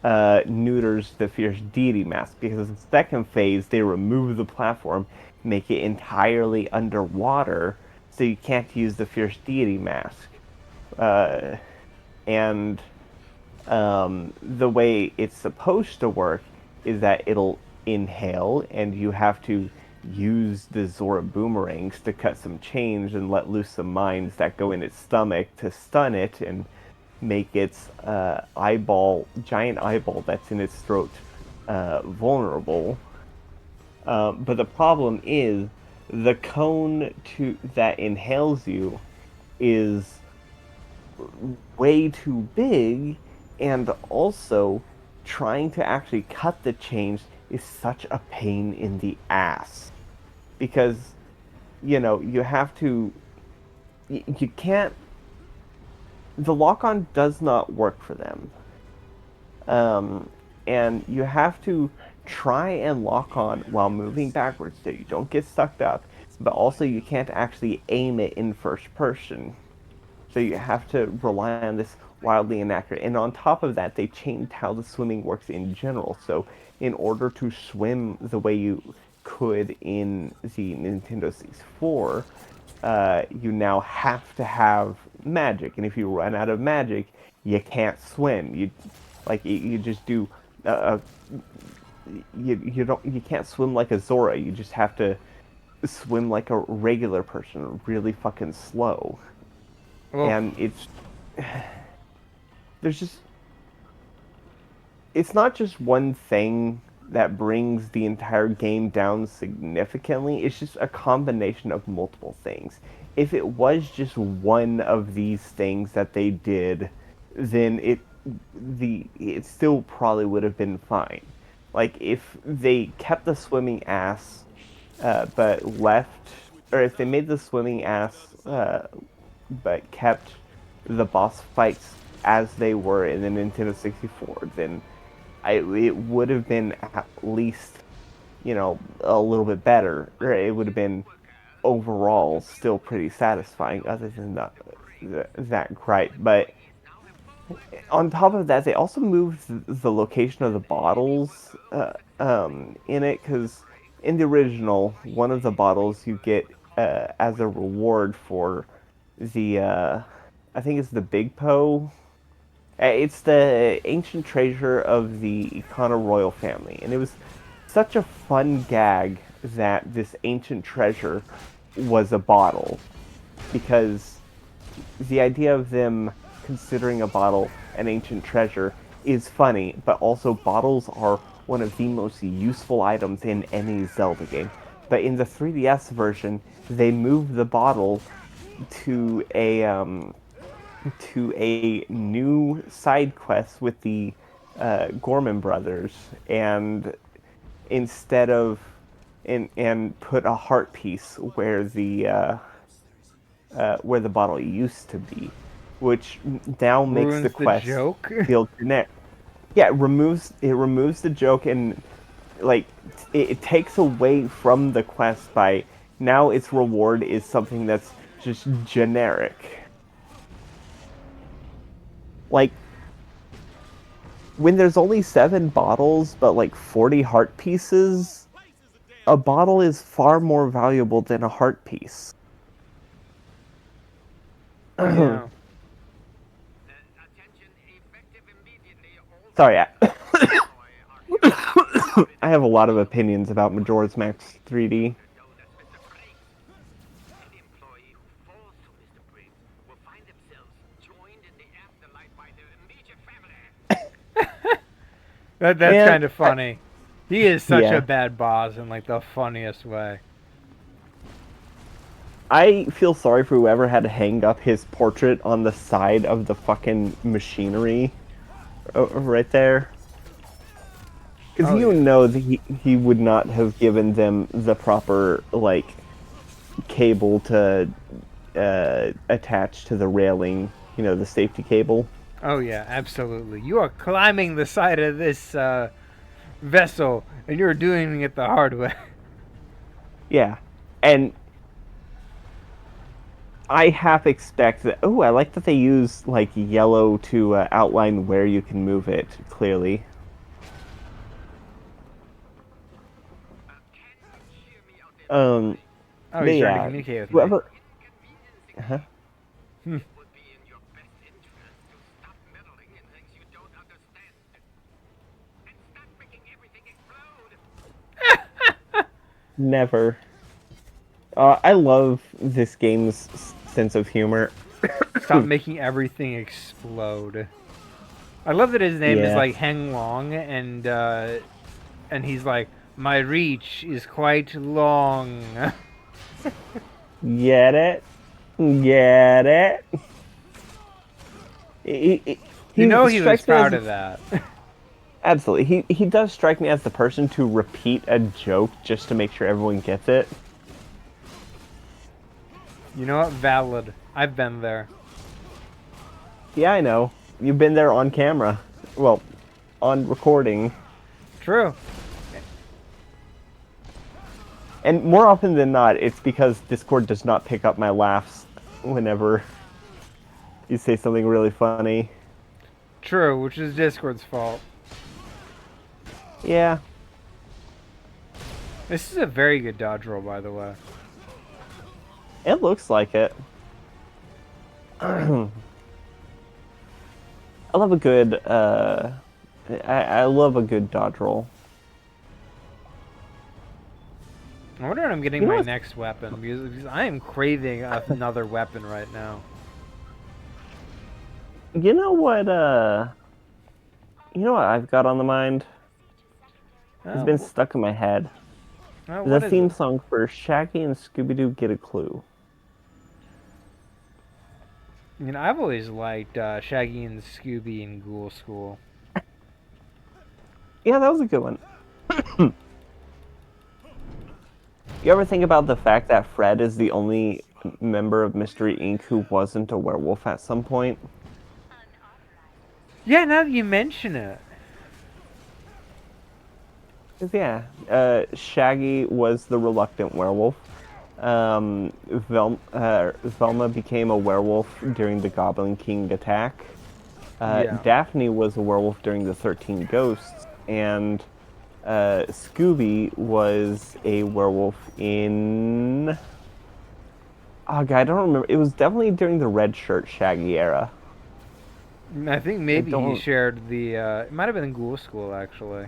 neuters the fierce deity mask. Because in the second phase, they remove the platform, make it entirely underwater, so you can't use the fierce deity mask. Uh, and the way it's supposed to work is that it'll inhale, and you have to use the Zora boomerangs to cut some chains and let loose some mines that go in its stomach to stun it and make its giant eyeball that's in its throat, vulnerable. But the problem is the cone that inhales you is way too big, and also trying to actually cut the chains is such a pain in the ass because you have to you can't the lock on does not work for them, um, and you have to try and lock on while moving backwards so you don't get sucked up, but also you can't actually aim it in first person. So you have to rely on this wildly inaccurate. And on top of that, they changed how the swimming works in general. So in order to swim the way you could in the Nintendo 64, you now have to have magic. And if you run out of magic, you can't swim. You just do you can't swim like a Zora. You just have to swim like a regular person, really fucking slow. well, And there's just it's not just one thing that brings the entire game down significantly. It's just a combination of multiple things. If it was just one of these things that they did, then it still probably would have been fine. Like if they kept the swimming ass, but left, or if they made the swimming ass, but kept the boss fights as they were in the Nintendo 64, then it would have been at least, a little bit better. Or it would have been overall still pretty satisfying, other than that gripe. But on top of that, they also moved the location of the bottles in it, because in the original, one of the bottles you get as a reward for I think it's the Big Po. It's the ancient treasure of the Ikana royal family, and it was such a fun gag that this ancient treasure was a bottle, because the idea of them considering a bottle an ancient treasure is funny, but also bottles are one of the most useful items in any Zelda game. But in the 3DS version, they moved the bottle to a new side quest with the Gorman brothers, and instead of and put a heart piece where the bottle used to be, which now makes the ruins the quest joke. feel generic. Yeah, it removes the joke, and like it takes away from the quest by now its reward is something that's just generic. Like when there's only 7 bottles but like 40 heart pieces, a bottle is far more valuable than a heart piece. Yeah. Sorry, I have a lot of opinions about Majora's Mask 3D. That's Man, kind of funny. He is such a yeah. bad boss in like the funniest way. I feel sorry for whoever had to hang up his portrait on the side of the fucking machinery right there. Because Oh you yeah. know that he would not have given them the proper, like, cable to attach to the railing, the safety cable. Oh yeah, absolutely. You are climbing the side of this vessel, and you're doing it the hard way. Yeah. And I half expect that. Oh, I like that they use, like, yellow to outline where you can move it clearly. Um, Oh, but he's trying to yeah, communicate with me. whoever. Huh? Hmm. Never. I love this game's sense of humor. Stop making everything explode. I love that his name is Yeah. like Heng Long, and he's like, my reach is quite long. Get it? Get it? You know He he was strikes me proud as of that. absolutely. He does strike me as the person to repeat a joke just to make sure everyone gets it. You know what? Valid. I've been there. Yeah, I know. You've been there on camera. Well, on recording. True. And more often than not, it's because Discord does not pick up my laughs whenever you say something really funny. True, which is Discord's fault. Yeah. This is a very good dodge roll, by the way. It looks like it. I love a good I love a good dodge roll. I wonder when I'm getting You know my what? next weapon, because I am craving another weapon right now. You know what I've got on the mind? It's been stuck in my head. The What is theme it? song for Shaggy and Scooby-Doo Get a Clue. I mean, I've always liked Shaggy and Scooby and Ghoul School. Yeah, that was a good one. You ever think about the fact that Fred is the only member of Mystery Inc. who wasn't a werewolf at some point? Yeah, now that you mention it. 'Cause, yeah, Shaggy was the reluctant werewolf. Velma became a werewolf during the Goblin King attack. Yeah. Daphne was a werewolf during the 13 Ghosts, and Scooby was a werewolf in. Oh, God, I don't remember. It was definitely during the Red Shirt Shaggy era. I think I maybe he don't. shared the. It might have been Ghoul School, actually.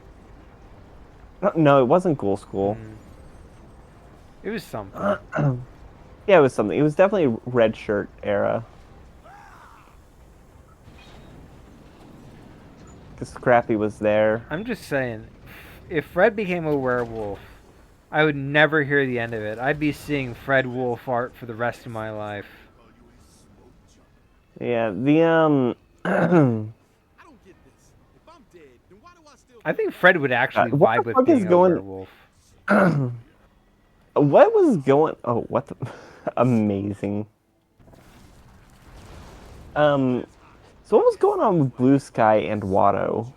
No, it wasn't Ghoul School. Mm. It was something. Yeah, it was something. It was definitely Red Shirt era. Because Scrappy was there. I'm just saying, if Fred became a werewolf, I would never hear the end of it. I'd be seeing Fred Wolf art for the rest of my life. Yeah, the I don't get this. If I'm dead, then why do I still I think Fred would actually what vibe the with fuck is being a going? werewolf. What was going? Oh, what the? Amazing. Um, so what was going on with Blue Sky and Watto?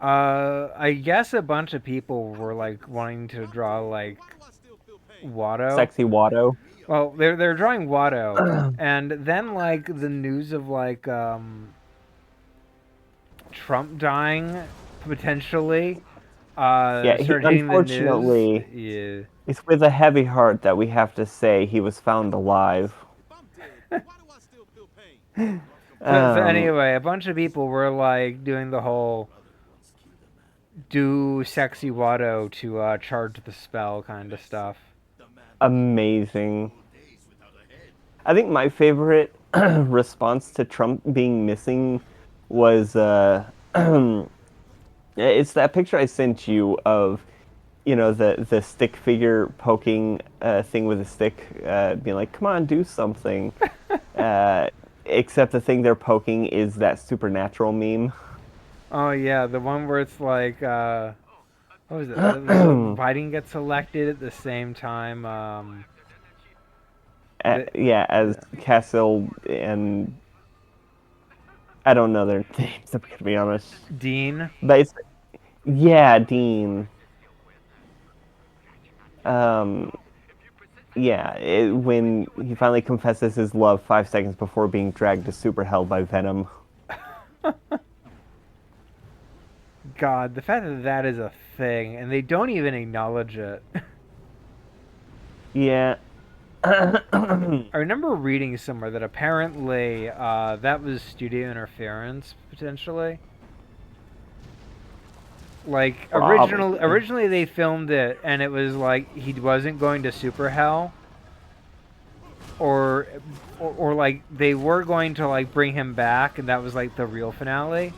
I guess a bunch of people were like wanting to draw like why do I still feel pain? Watto. Sexy Watto. Well, they're drawing Watto, and then like the news of like Trump dying potentially Yeah, started hitting the news. unfortunately, Yeah. it's with a heavy heart that we have to say he was found alive. If I'm dead, then why do I still feel pain? So Um, anyway, a bunch of people were like doing the whole do sexy Watto to charge the spell kind of stuff. amazing. I think my favorite response to Trump being missing was It's that picture I sent you of, the stick figure poking thing with a stick, being like, "Come on, do something." Uh, Except the thing they're poking is that supernatural meme. Oh yeah, the one where it's like, what was it? The Biden gets elected at the same time. The, Yeah, as the Castle and I don't know their names, I'm gonna be honest. Dean. But yeah, Dean. Um, yeah, when he finally confesses his love 5 seconds before being dragged to super hell by Venom. God, the fact that that is a thing and they don't even acknowledge it. Yeah. I remember reading somewhere that apparently that was studio interference potentially. Like Probably. originally they filmed it and it was like he wasn't going to super hell, or, or like they were going to like bring him back and that was like the real finale.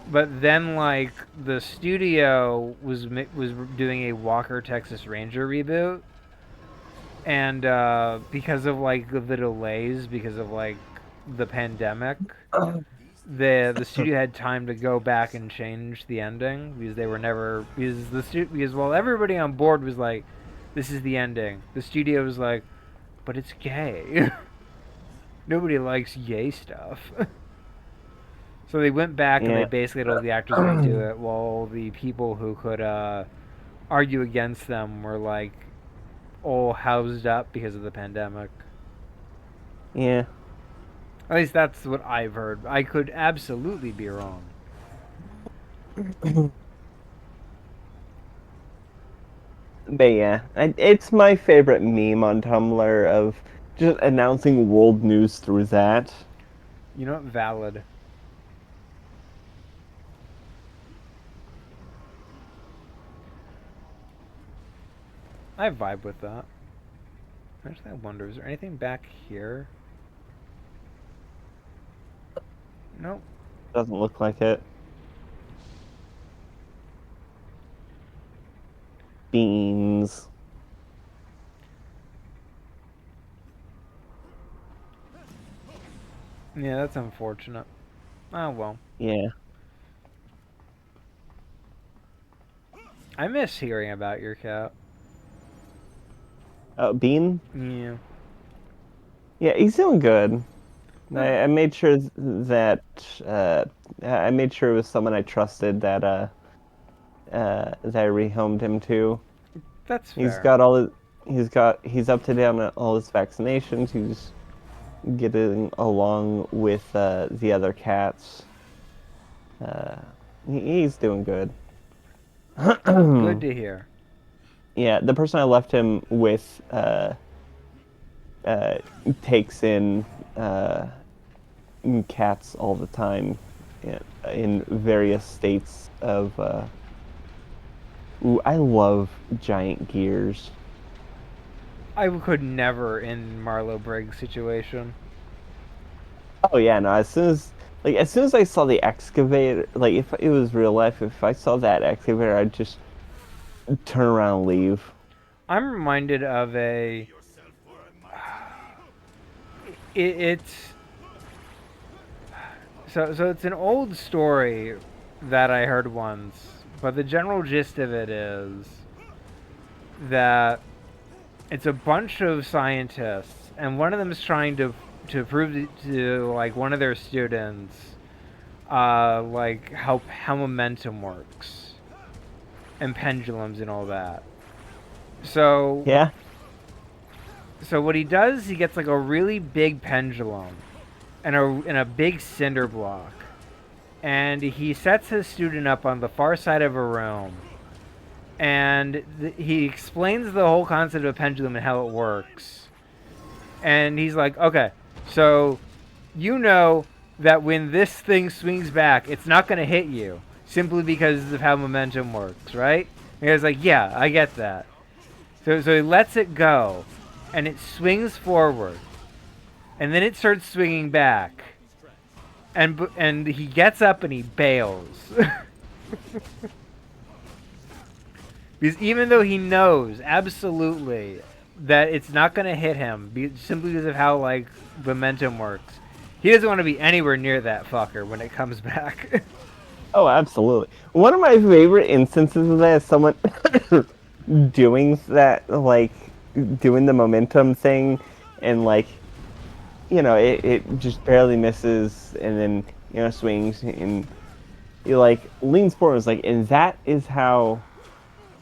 But then like the studio was doing a Walker Texas Ranger reboot, and because of like the delays because of like the pandemic, the studio had time to go back and change the ending because they were never because while everybody on board was like, this is the ending, the studio was like, but it's gay. Nobody likes gay stuff. So they went back and they Yeah. basically told the actors redo it, while the people who could argue against them were like all housed up because of the pandemic. Yeah. At least that's what I've heard. I could absolutely be wrong. But yeah, it's my favorite meme on Tumblr of just announcing world news through that. You know what? Valid. I vibe with that. Actually, I wonder, is there anything back here? Nope. Doesn't look like it. Beans. Yeah, that's unfortunate. Oh well. Yeah. I miss hearing about your cat. Oh, Bean? Yeah. Yeah, he's doing good. Huh, I made sure that I made sure it was someone I trusted that I rehomed him to. that's He's fair. got all his he's up to date on all his vaccinations. He's getting along with the other cats. Uh, he's doing good. Good to hear. Yeah, the person I left him with uh, takes in cats all the time in various states of. Ooh, I love giant gears. I could never in Marlow Briggs situation. Oh yeah, no. As soon as I saw the excavator, like if it was real life, if I saw that excavator, I'd just turn around and leave. I'm reminded of a. yourself for a mighty It's so it's an old story that I heard once, but the general gist of it is that it's a bunch of scientists, and one of them is trying to prove to like one of their students, like how momentum works and pendulums and all that. So Yeah. what he does, he gets like a really big pendulum and a big cinder block, and he sets his student up on the far side of a room, and he explains the whole concept of pendulum and how it works. And he's like, okay, so you know that when this thing swings back, it's not going to hit you simply because of how momentum works, right? And he was like, yeah, I get that. So he lets it go, and it swings forward, and then it starts swinging back, and he gets up and he bails. Because even though he knows absolutely that it's not going to hit him, simply because of how like momentum works, he doesn't want to be anywhere near that fucker when it comes back. Oh, absolutely. One of my favorite instances of that is someone doing that, like doing the momentum thing, and like it just barely misses, and then swings, and he like leans forward. It's like, and that is how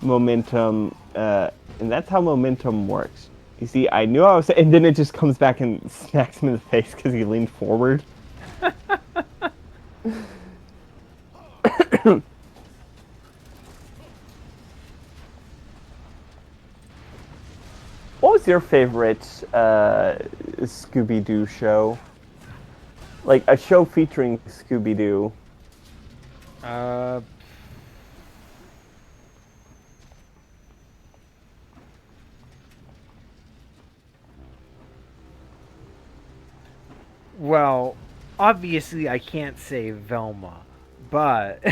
momentum, and that's how momentum works. You see, I knew I was, and then it just comes back and smacks him in the face because he leaned forward. What was your favorite Scooby Doo show? Like a show featuring Scooby Doo. uh, well, obviously I can't say Velma, but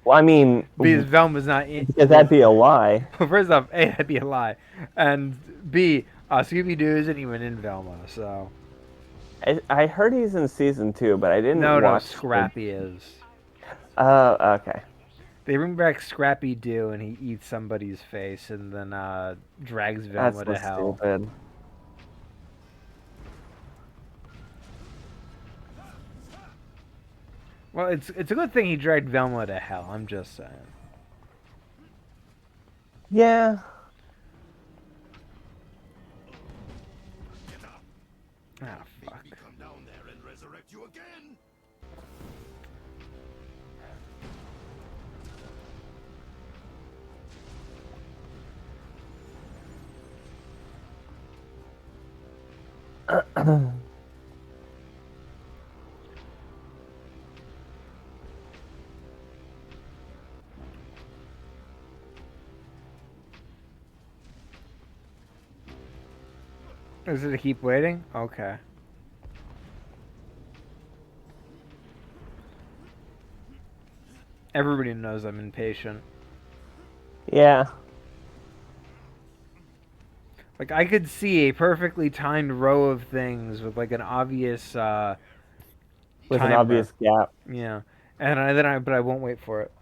Well, I mean, because Velma's not in. because Well, that'd be a lie. first off, A, that'd be a lie, and B, Scooby Doo isn't even in Velma, so I heard he's in season 2, but I didn't no, watch. Scrappy is. Okay. They bring back Scrappy Doo and he eats somebody's face and then drags That's Velma so to hell. stupid. Well, it's a good thing he dragged Velma to hell. I'm just saying. Yeah. Get up! Ah, Make fuck. me come down there and resurrect you again! Is it to keep waiting? Okay. Everybody knows I'm impatient. Yeah. Like I could see a perfectly timed row of things with like an obvious With an timer. obvious gap. Yeah, and but I won't wait for it.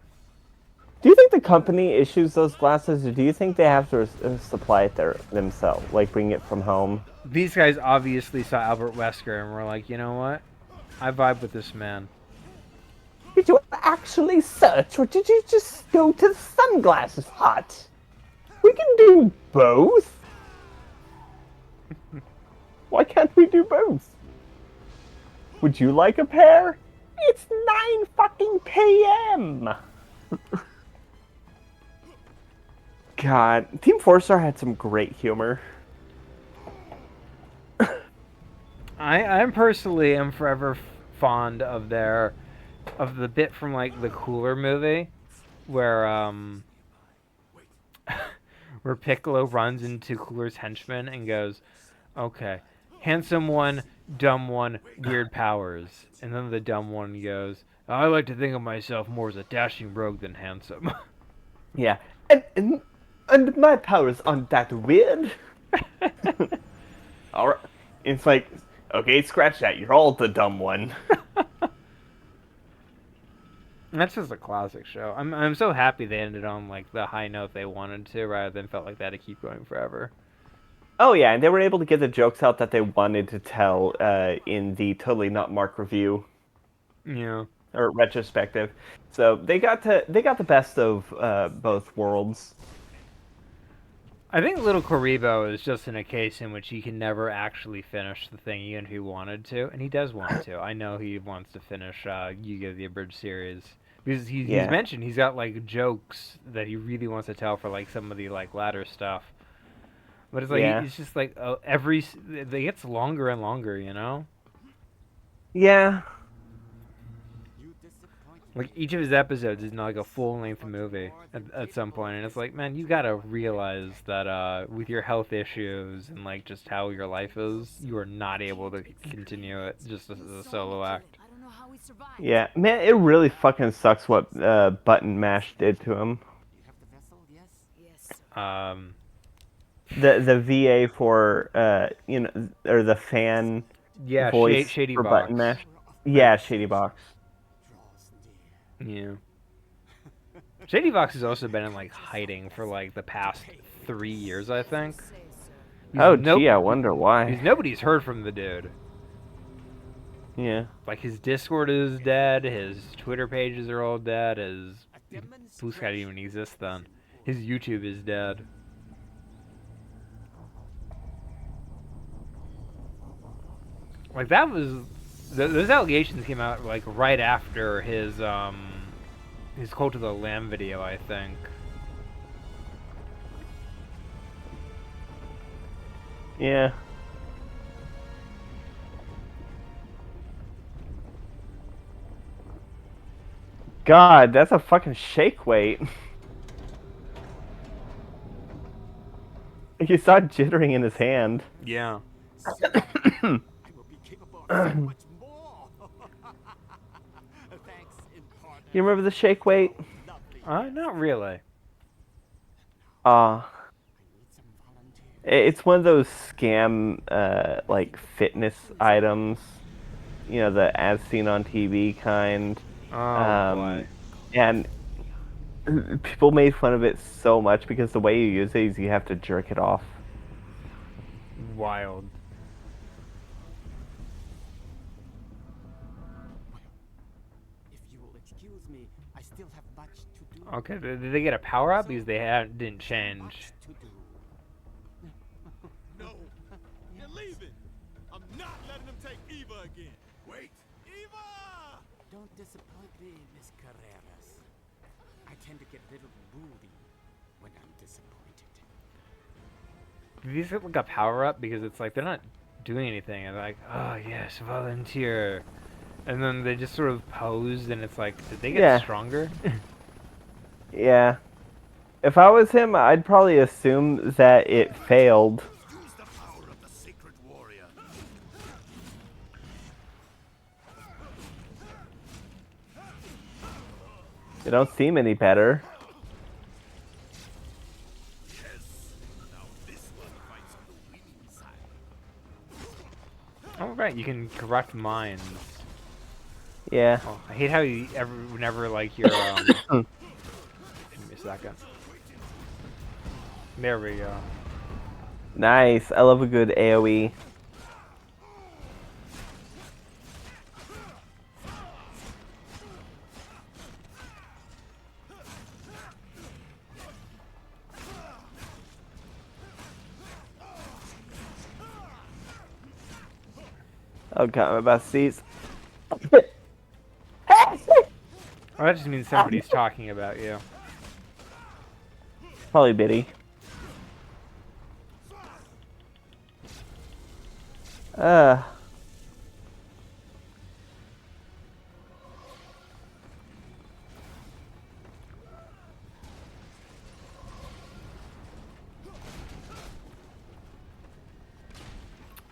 Do you think the company issues those glasses, or do you think they have to supply it themselves, like bring it from home? These guys obviously saw Albert Wesker and were like, you know what? I vibe with this man. Did you actually search, or did you just go to the sunglasses hut? We can do both. Why can't we do both? Would you like a pair? It's 9 fucking p.m. God, Team 4-Star had some great humor. I'm personally am forever fond of the bit from like the Cooler movie where where Piccolo runs into Cooler's henchman and goes, "Okay, handsome one, dumb one, weird powers," and then the dumb one goes, "I like to think of myself more as a dashing rogue than handsome." Yeah, and my powers aren't that weird. All right, it's like, okay, scratch that. You're all the dumb one. That's just a classic show. I'm so happy they ended on like the high note they wanted to, rather than felt like that to keep going forever. Oh yeah, and they were able to get the jokes out that they wanted to tell in the Totally Not Mark review Yeah. or retrospective. So they got the best of both worlds. I think Little Karibo is just in a case in which he can never actually finish the thing even if he wanted to, and he does want to. I know he wants to finish Yu-Gi-Oh! The Abridged series. Because he's Yeah. mentioned he's got like jokes that he really wants to tell for like some of the like latter stuff. But it's like Yeah. it's just like it gets longer and longer, you know? Yeah. You disappointed Like me. each of his episodes is not like a full length movie at some point, and it's like, man, you gotta realize that with your health issues and like just how your life is, you are not able to continue it just as a solo act. I don't know how we survived. Yeah, man, it really fucking sucks what button mash did to him. You have the vessel, yes? Yes, sir. The VA for or the fan Yeah, voice Shady for button Box. mash. Yeah, Shady Box. Draws near. Yeah. Shady Box has also been in like hiding for like the past 3 years, I think. Say, sir. Oh gee, I wonder why. Because nobody's heard from the dude. Yeah. Like his Discord is dead, his Twitter pages are all dead, his A Blue Sky didn't even exist then. His YouTube is dead. Like that was those allegations came out like right after his Cult of the Lamb video, I think. Yeah. God, that's a fucking shake weight. You saw it jittering in his hand. Yeah. I will be capable of so much more. Thanks in part. You remember the shake weight? Lovely. Not really. Uh, I need some volunteers. it's one of those scam, like, fitness items. You know, the as seen on TV kind. Oh boy. And people made fun of it so much because the way you use it is you have to jerk it off. Wild. If you will excuse me, I still have much to do. Okay, did they get a power up because they didn't change? Much to do. No, you're leaving. I'm not letting them take Eva again. Wait, Eva! Don't disappoint me, Miss Carreras. I tend to get a little moody when I'm disappointed. Did these get like a power up because it's like they're not doing anything and they're like, oh yes, volunteer, and then they just sort of pose and it's like, did they get Yeah. stronger? Yeah. If I was him, I'd probably assume that it failed. Use the power of the sacred warrior. They don't seem any better. Yes. Now this one fights on the winning side. Oh right, you can corrupt minds. Yeah. Oh, I hate how you whenever like you're Give me a second. There we go. Nice. I love a good AoE. Oh god, I'm about to seize. Oh, that just means somebody's talking about you. Probably Biddy.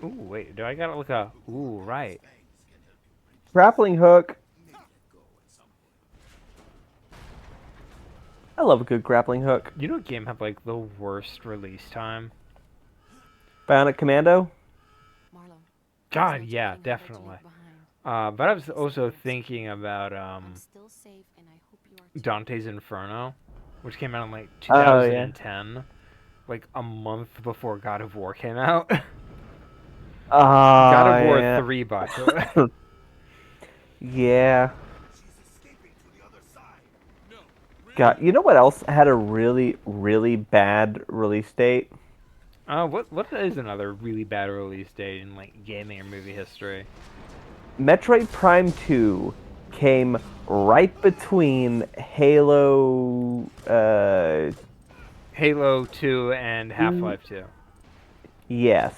Ooh, wait, do I gotta look up? Ooh, right. Grappling hook. I love a good grappling hook. You know what game had like the worst release time? Bionic Commando? Marlow. God, there's no yeah, telling how much you definitely. leave behind. But I was also thinking about I'm still safe, and I hope you are too. Dante's Inferno, which came out in like Oh, yeah. 2010, like a month before God of War came out. Oh, God of War yeah. 3, by the way. Yeah. She's escaping to the other side. No. God, you know what else had a really, really bad release date? What is another really bad release date in like gaming or movie history? Metroid Prime 2 came right between Halo, Halo 2 and Half-Life 2. yes.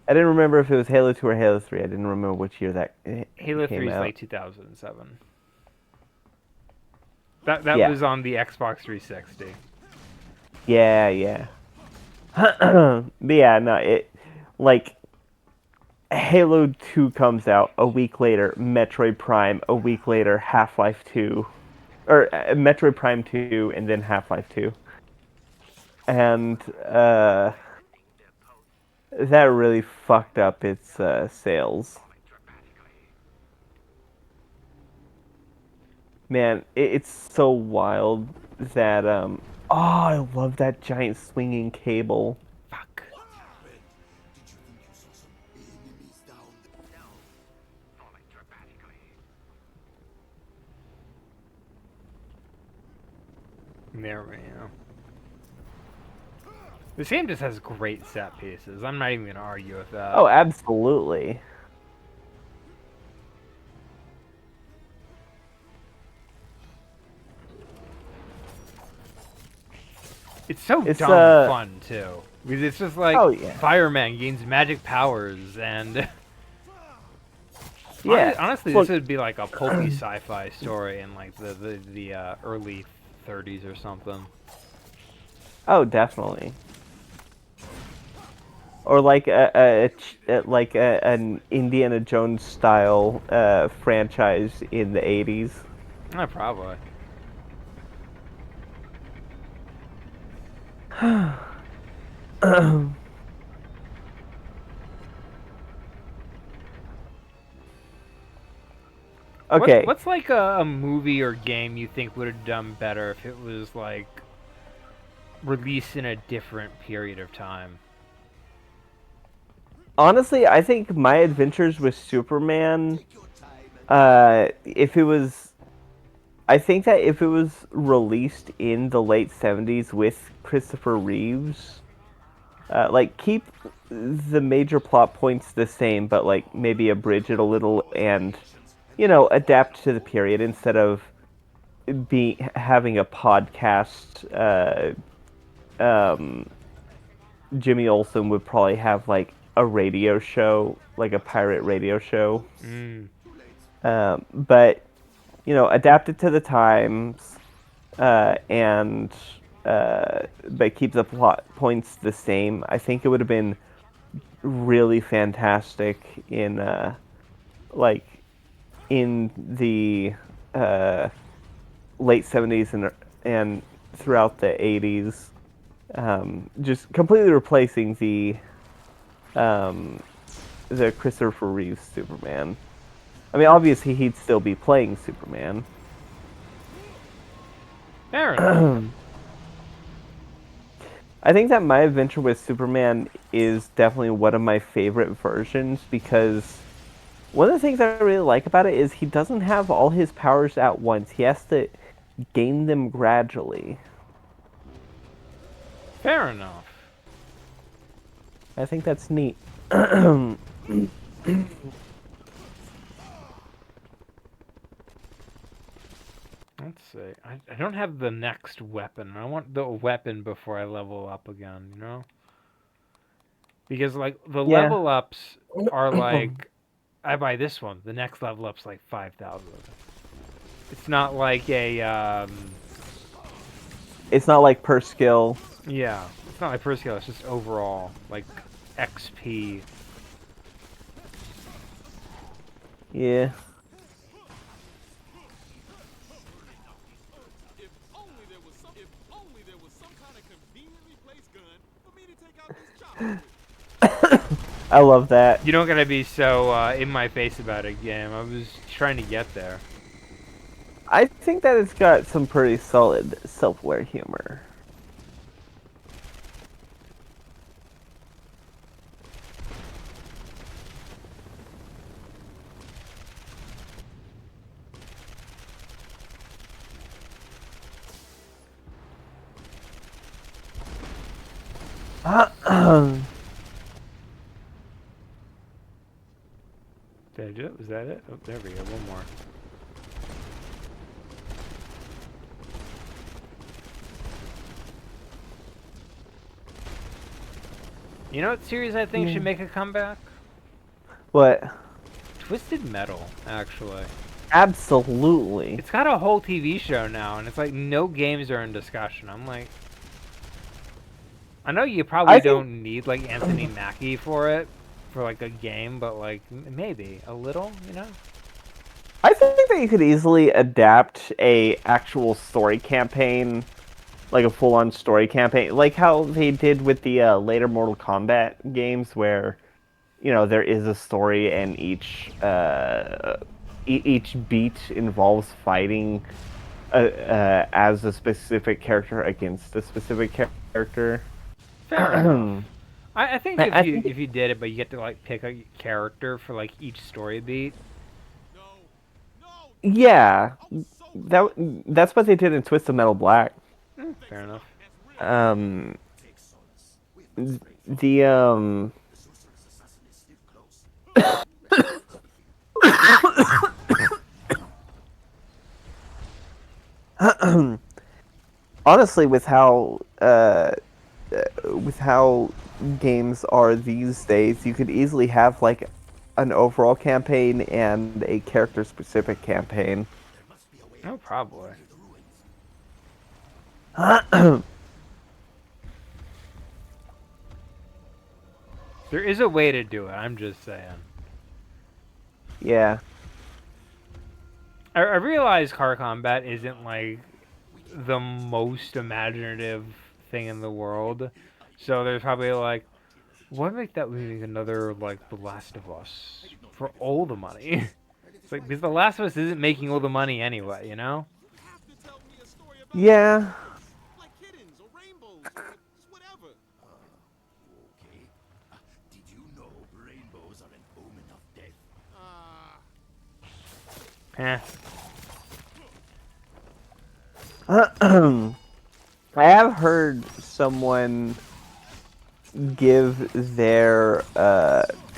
I didn't remember if it was Halo 2 or Halo 3. I didn't remember which year that Halo came 3 is out. like 2007. That Yeah. was on the Xbox 360. Yeah, yeah. But yeah, no, it, like, Halo 2 comes out a week later, Metroid Prime a week later, Half-Life 2, or Metroid Prime 2, and then Half-Life 2, and that really fucked up its sales. Man, it's so wild that oh, I love that giant swinging cable. Fuck. What happened? Did you think you saw some enemies down there? No. Falling dramatically. There we go. This game just has great set pieces. I'm not even gonna argue with that. Oh, absolutely. It's so It's, dumb fun too. Because it's just like Oh, yeah. Fireman gains magic powers and Yeah. honestly, Look, this would be like a pulpy sci-fi story in like the early 30s or something. oh, definitely. Or like an Indiana Jones style franchise in the 80s. Probably. Okay. What's like a movie or game you think would have done better if it was like released in a different period of time? Honestly, I think My Adventures with Superman, Take your time and if it was, I think that if it was released in the late 70s with Christopher Reeves, like keep the major plot points the same, but like maybe abridge it a little and, adapt to the period instead of having a podcast. Jimmy Olsen would probably have like a radio show, like a pirate radio show. Mm. But adapt it to the times, and but keep the plot points the same. I think it would have been really fantastic in like in the late 70s and throughout the 80s. Just completely replacing the Christopher Reeves Superman. I mean, obviously he'd still be playing Superman. Fair enough. I think that My Adventure with Superman is definitely one of my favorite versions because one of the things I really like about it is he doesn't have all his powers at once. He has to gain them gradually. Fair enough. I think that's neat. Let's see. I don't have the next weapon. I want the weapon before I level up again, you know? Because, like, the Yeah. level ups are like, I buy this one. The next level up's like 5,000. It's not like a, It's not like per skill. yeah. It's not like per skill. It's just overall, like, XP. Yeah. If only there was some kind of conveniently placed gun for me to take out this chopper. I love that. You don't gotta be so in my face about a game. I was trying to get there. I think that it's got some pretty solid self-aware humor. Did I do it? Was that it? Oh, there we go. One more. You know what series I think should make a comeback? What? Twisted Metal, actually. Absolutely. It's got a whole TV show now, and it's like no games are in discussion. I'm like, I know you probably I think- don't need like Anthony Mackie for it, for like a game, but like maybe a little, I think that you could easily adapt a actual story campaign, like a full-on story campaign, like how they did with the later Mortal Kombat games, where there is a story and each beat involves fighting as a specific character against a specific character. Fair enough. I think if I you think, if you did it, but you get to like pick a character for like each story beat. No! No! yeah, Oh, so that's what they did in Twisted Metal Black. Fair enough. Um, Take solace. We have not strayed far. the The sorcerer's assassin is still close. honestly, with how games are these days, you could easily have like an overall campaign and a character specific campaign. There must be a way Oh, out. probably. Through the ruins. There is a way to do it. I'm just saying. Yeah. I realize car combat isn't like the most imaginative thing in the world, so there's probably like, why make that movie another like The Last of Us for all the money? It's like because The Last of Us isn't making all the money anyway, You have to tell me a story about Yeah. like kittens or rainbows or just whatever. Okay. Did you know rainbows are an omen of death? Eh. I have heard someone give their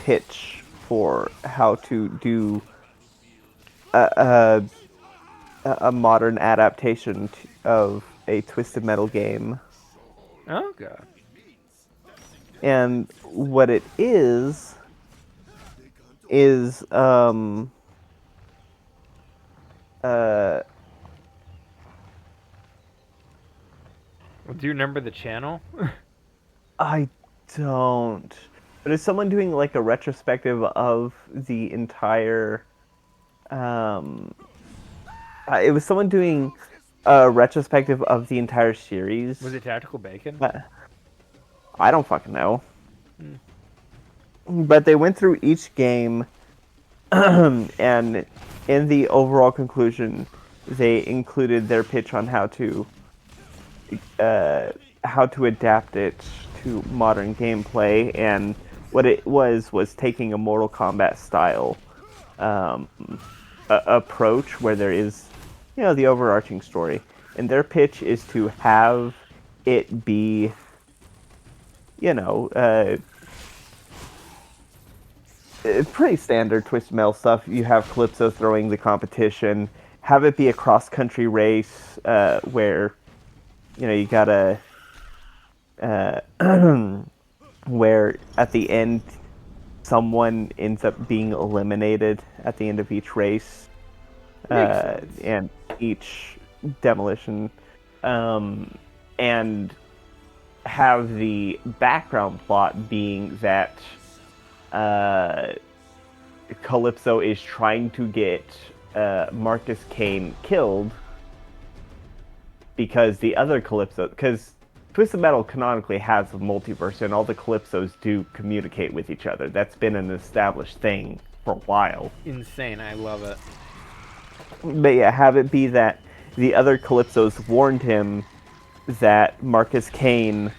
pitch for how to do a, a modern adaptation of a Twisted Metal game. Okay. And what it is uh Well, do you remember the channel? I don't. But it's someone doing like a retrospective of the entire it was someone doing a retrospective of the entire series. Was it Tactical Bacon? I don't fucking know. Hmm. But they went through each game and in the overall conclusion they included their pitch on how to adapt it to modern gameplay, and what it was taking a Mortal Kombat style approach where there is the overarching story, and their pitch is to have it be pretty standard Twisted Metal stuff. You have Calypso throwing the competition, have it be a cross-country race where you gotta where at the end someone ends up being eliminated at the end of each race Makes sense. and each demolition, and have the background plot being that Calypso is trying to get Marcus Kane killed because the other Calypso, because Twisted Metal canonically has a multiverse and all the Calypsos do communicate with each other. That's been an established thing for a while. Insane. I love it. But yeah, have it be that the other Calypsos warned him that Marcus Kane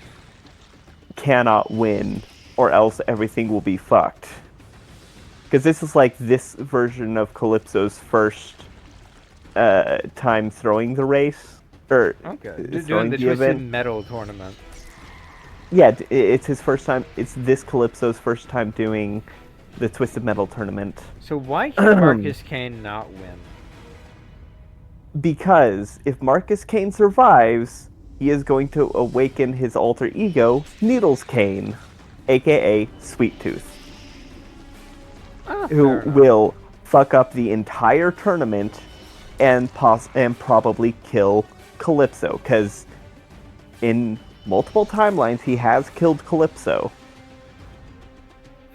cannot win or else everything will be fucked. Because this is like this version of Calypso's first time throwing the race. Or Okay. Doing throwing the the Twisted event. Metal tournament. Yeah, it's his first time. It's this Calypso's first time doing the Twisted Metal tournament. So why can Marcus Kane not win? Because if Marcus Kane survives, he is going to awaken his alter ego, Needles Kane, aka Sweet Tooth, who Fair enough. will fuck up the entire tournament and probably kill Calypso, because in multiple timelines he has killed Calypso.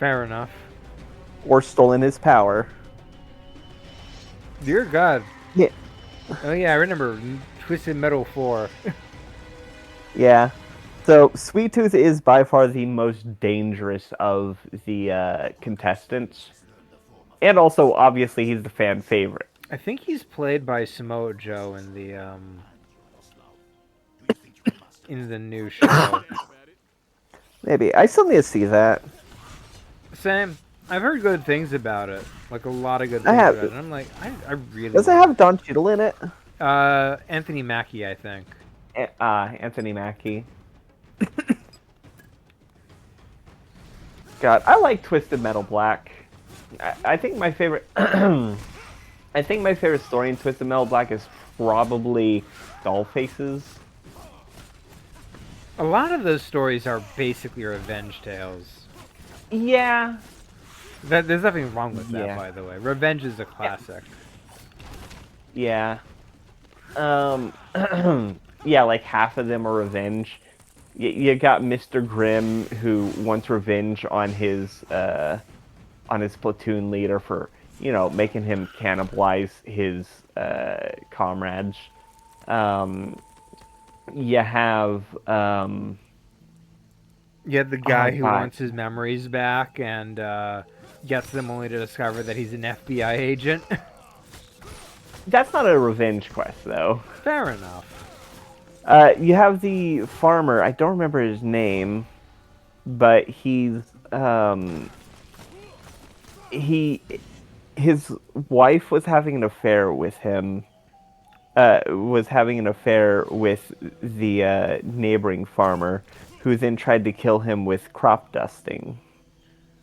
Fair enough. or stolen his power. Dear God. Yeah, Oh yeah, I remember Twisted Metal 4. yeah. So Sweet Tooth is by far the most dangerous of the contestants, and also obviously he's the fan favorite. I think he's played by Samoa Joe in the new show. Maybe I still need to see that. Same. I've heard good things about it. Like a lot of good I things have. about it. And I'm like, I really Does it want have Don Cheadle in it? Anthony Mackie, I think. Anthony Mackie. God, I like Twisted Metal Black. I think my favorite. I think my favorite story in Twisted Metal Black is probably Doll Faces. A lot of those stories are basically revenge tales. Yeah. There's nothing wrong with that, Yeah. by the way. Revenge is a classic. Yeah. Um. Yeah, like half of them are revenge. You got Mr. Grimm who wants revenge on his platoon leader for making him cannibalize his comrades. Um, you have You the oh guy who god, wants his memories back and gets them only to discover that he's an FBI agent. that's not a revenge quest though. Fair enough. You have the farmer. I don't remember his name, but he his wife was having an affair with him. Was having an affair with the neighboring farmer, who then tried to kill him with crop dusting,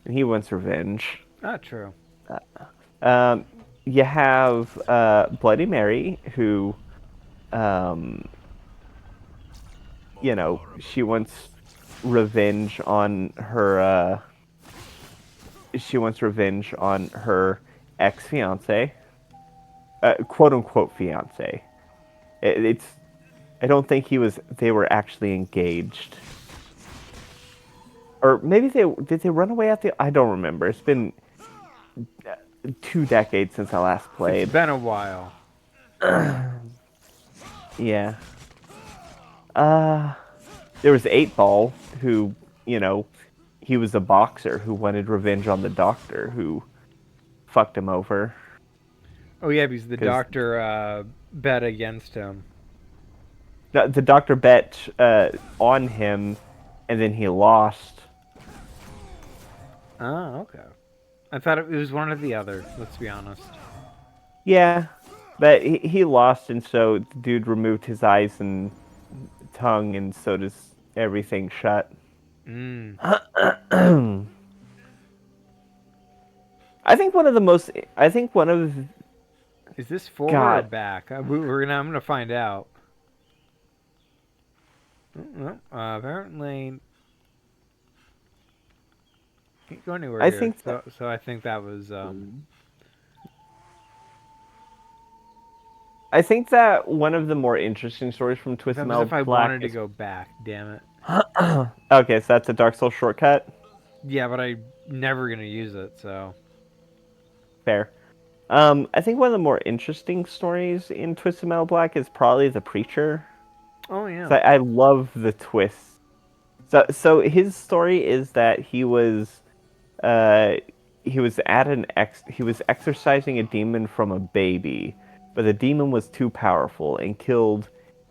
and he wants revenge. Not true. Um, you have Bloody Mary, who, um, she wants revenge on her. She wants revenge on her ex fiance, quote unquote fiance. It's. I don't think he was. They were actually engaged, or maybe they did. They run away at the. I don't remember. It's been 2 decades since I last It's played. been a while. Yeah. Uh, there was 8 Ball, who, he was a boxer who wanted revenge on the doctor who fucked him over. Oh yeah, because the 'Cause doctor bet against him. the doctor bet on him, and then he lost. Oh, okay. I thought it was one or the other. Let's be honest. Yeah, but he lost, and so the dude removed his eyes and tongue, and so does everything shut. Mm. I think one of the most. I think one of. Is this forward or God. back? I'm gonna find out. Well, apparently, can't go anywhere I here. think So I think that was. I think that one of the more interesting stories from That Twisted was if Metal I Black wanted to is go back. Damn it. okay, so that's a Dark Souls shortcut. Yeah, but I'm never gonna use it. So. Fair. I think one of the more interesting stories in Twisted Metal Black is probably the Preacher. Oh yeah. 'Cause I love the twists. So his story is that uh, he was exorcising a demon from a baby, but the demon was too powerful and killed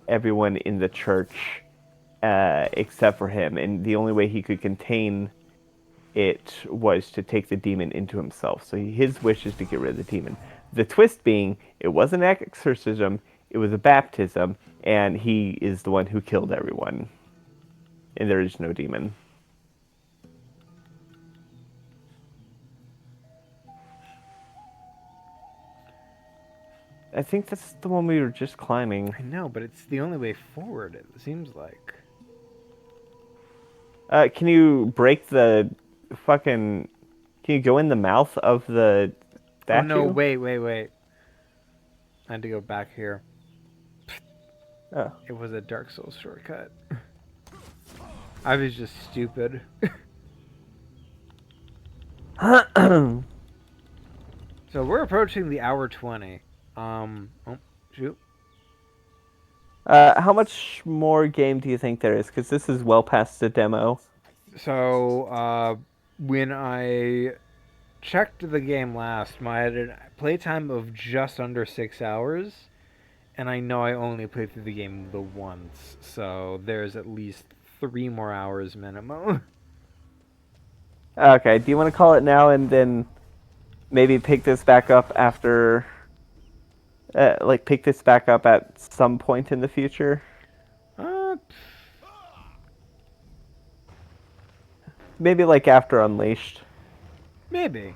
everyone in the church except for him. And the only way he could contain it was to take the demon into himself. So his wish is to get rid of the demon. The twist being, it wasn't an exorcism, it was a baptism, and he is the one who killed everyone. And there is no demon. I think that's the one we were just climbing. I know, but it's the only way forward. It seems like. Can you break the fucking? Can you go in the mouth of the Oh no! statue? Wait. I had to go back here. Oh. It was a Dark Souls shortcut. I was just stupid. So we're approaching the hour 20. Oh, shoot. How much more game do you think there is? Because this is well past the demo. So, when I checked the game last, I had a playtime of just under 6 hours, and I know I only played through the game the once, so there's at least 3 more hours minimum. Okay, do you want to call it now and then maybe pick this back up after, like pick this back up at some point in the future? uh, Maybe like after Unleashed. maybe.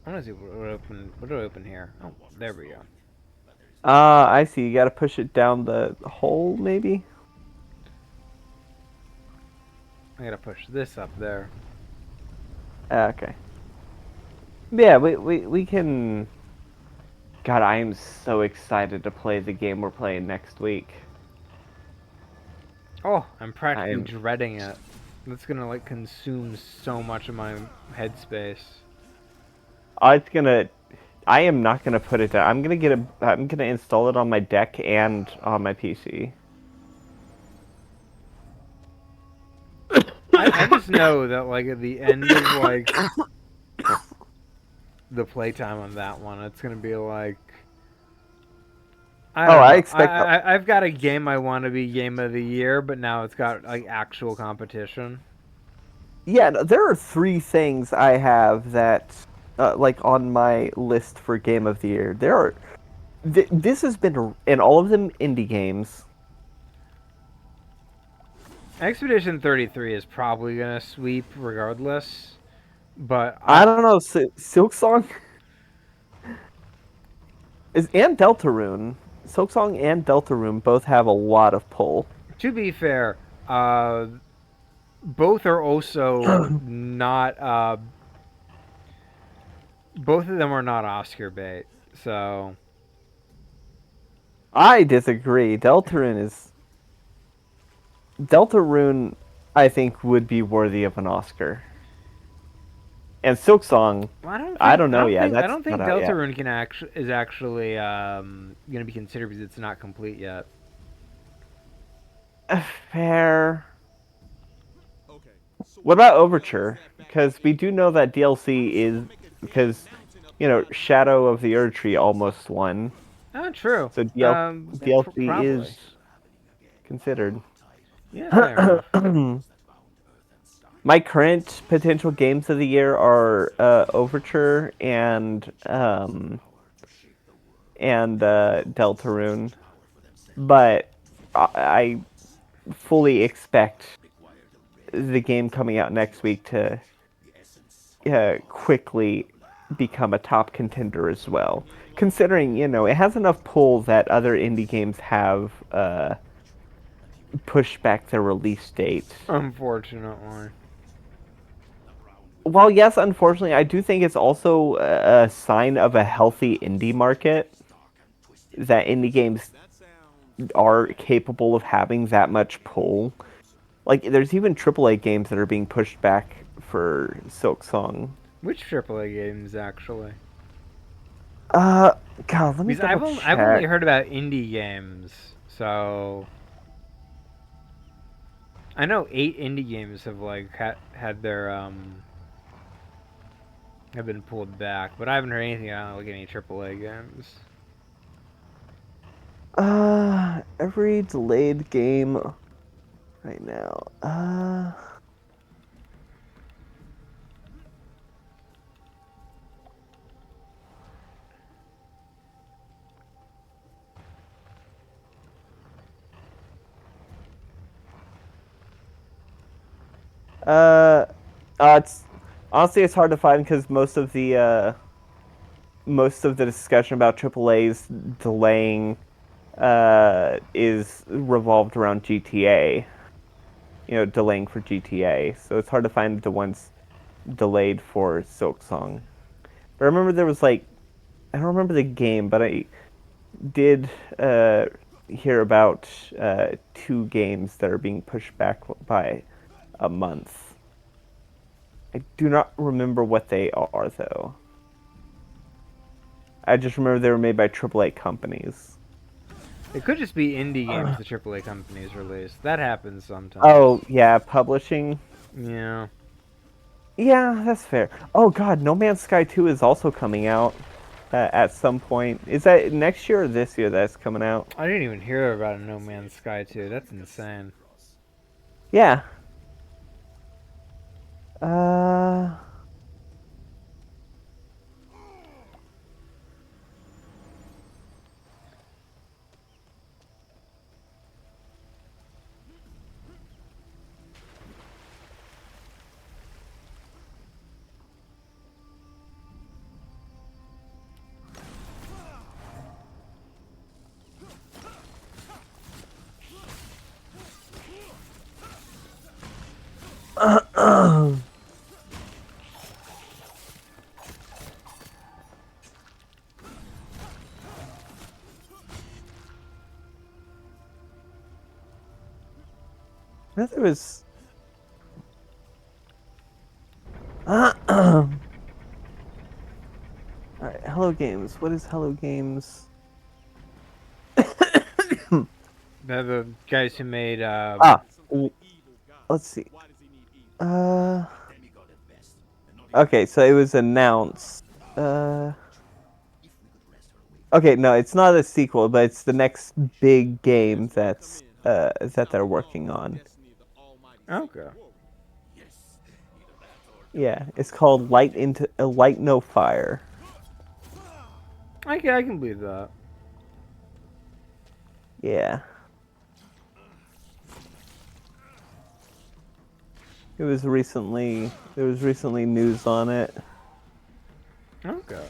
I want to see what do I open here. Oh, there we go. I see. You gotta push it down the hole, maybe? I gotta push this up there. Okay. Yeah, we can... God, I am so excited to play the game we're playing next week. Oh, I'm practically I'm- dreading it. That's gonna like consume so much of my headspace. It's gonna... I am not gonna put it down. I'm gonna install it on my deck and on my PC. I just know that like at the end of like the playtime on that one, it's gonna be like I Oh, don't I know. expect... I've got a game I want to be game of the year, but now it's got like actual competition. Yeah, no, there are 3 things I have that, like, on my list for Game of the Year. There are... this has been... And all of them indie games. Expedition 33 is probably gonna sweep regardless, but I don't know, Silk Song? And Deltarune. Silk Song and Deltarune both have a lot of pull. to be fair, both are also not. Both of them are not Oscar bait, so I disagree. Deltarune, I think, would be worthy of an Oscar. And Silk Song, well, I don't know yet. I That's don't think not out yet. Deltarune can is actually gonna be considered because it's not complete yet. Fair. What about Overture? Because we do know that DLC is... Because, Shadow of the Erd Tree almost won. Oh, true. So DLC Probably. is considered. Yeah, fair enough. My current potential games of the year are Overture and Deltarune, but I fully expect the game coming out next week to quickly become a top contender as well. Considering, it has enough pull that other indie games have pushed back their release date. Unfortunately. Well, yes, unfortunately, I do think it's also a sign of a healthy indie market that indie games are capable of having that much pull. Like, there's even AAA games that are being pushed back for Silk Song. Which AAA games actually? God, let me Because double check. I've only heard about indie games, so I know 8 indie games have like had their have been pulled back, but I haven't heard anything about like any AAA games. Every delayed game right now. Uh, it's honestly it's hard to find because most of the discussion about AAA's delaying is revolved around GTA. Delaying for GTA, so it's hard to find the ones delayed for Silk Song. But I remember there was like, I don't remember the game, but I did hear about 2 games that are being pushed back by a month. I do not remember what they are though. I just remember they were made by AAA companies. It could just be indie games the AAA companies release. That happens sometimes. Oh yeah, publishing. Yeah. Yeah, that's fair. Oh god, No Man's Sky 2 is also coming out at some point. Is that next year or this year that's coming out? I didn't even hear about No Man's Sky 2. That's insane. Yeah. Uh I thought there was Alright, Hello Games. What is Hello Games? They're the guys who made Ah, let's see. Uh, Demigod at best, and not even okay, so it was announced. Uh, if we could wrest her away. okay, no, it's not a sequel, but it's the next big game that they're working on. Okay. Yes, either that or Yeah, it's called Light No Fire. I can believe that. Yeah. There was recently news on it. Okay.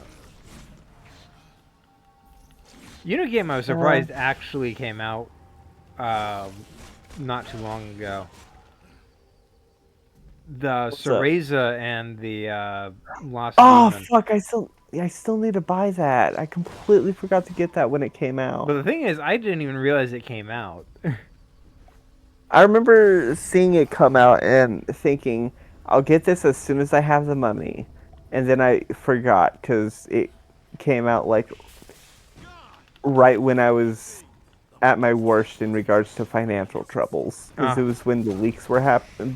You know, a game I was surprised actually came out not too long ago. The What's up? Cereza and the Lost Oh Demon. fuck! I still need to buy that. I completely forgot to get that when it came out. But the thing is, I didn't even realize it came out. I remember seeing it come out and thinking, I'll get this as soon as I have the money. And then I forgot because it came out like right when I was at my worst in regards to financial troubles. Because Ah. it was when the leaks were happening.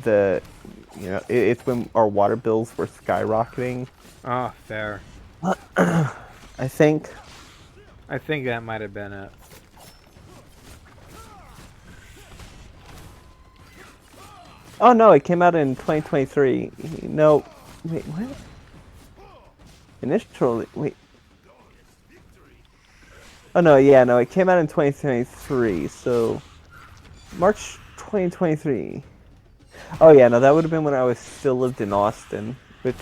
It's when our water bills were skyrocketing. Oh, fair. I think. I think that might have been it. Oh no, it came out in 2023. No, wait, what? Initially, wait. Oh no, yeah, no, it came out in 2023, so March 2023. Oh yeah, no, that would have been when I was still lived in Austin, which,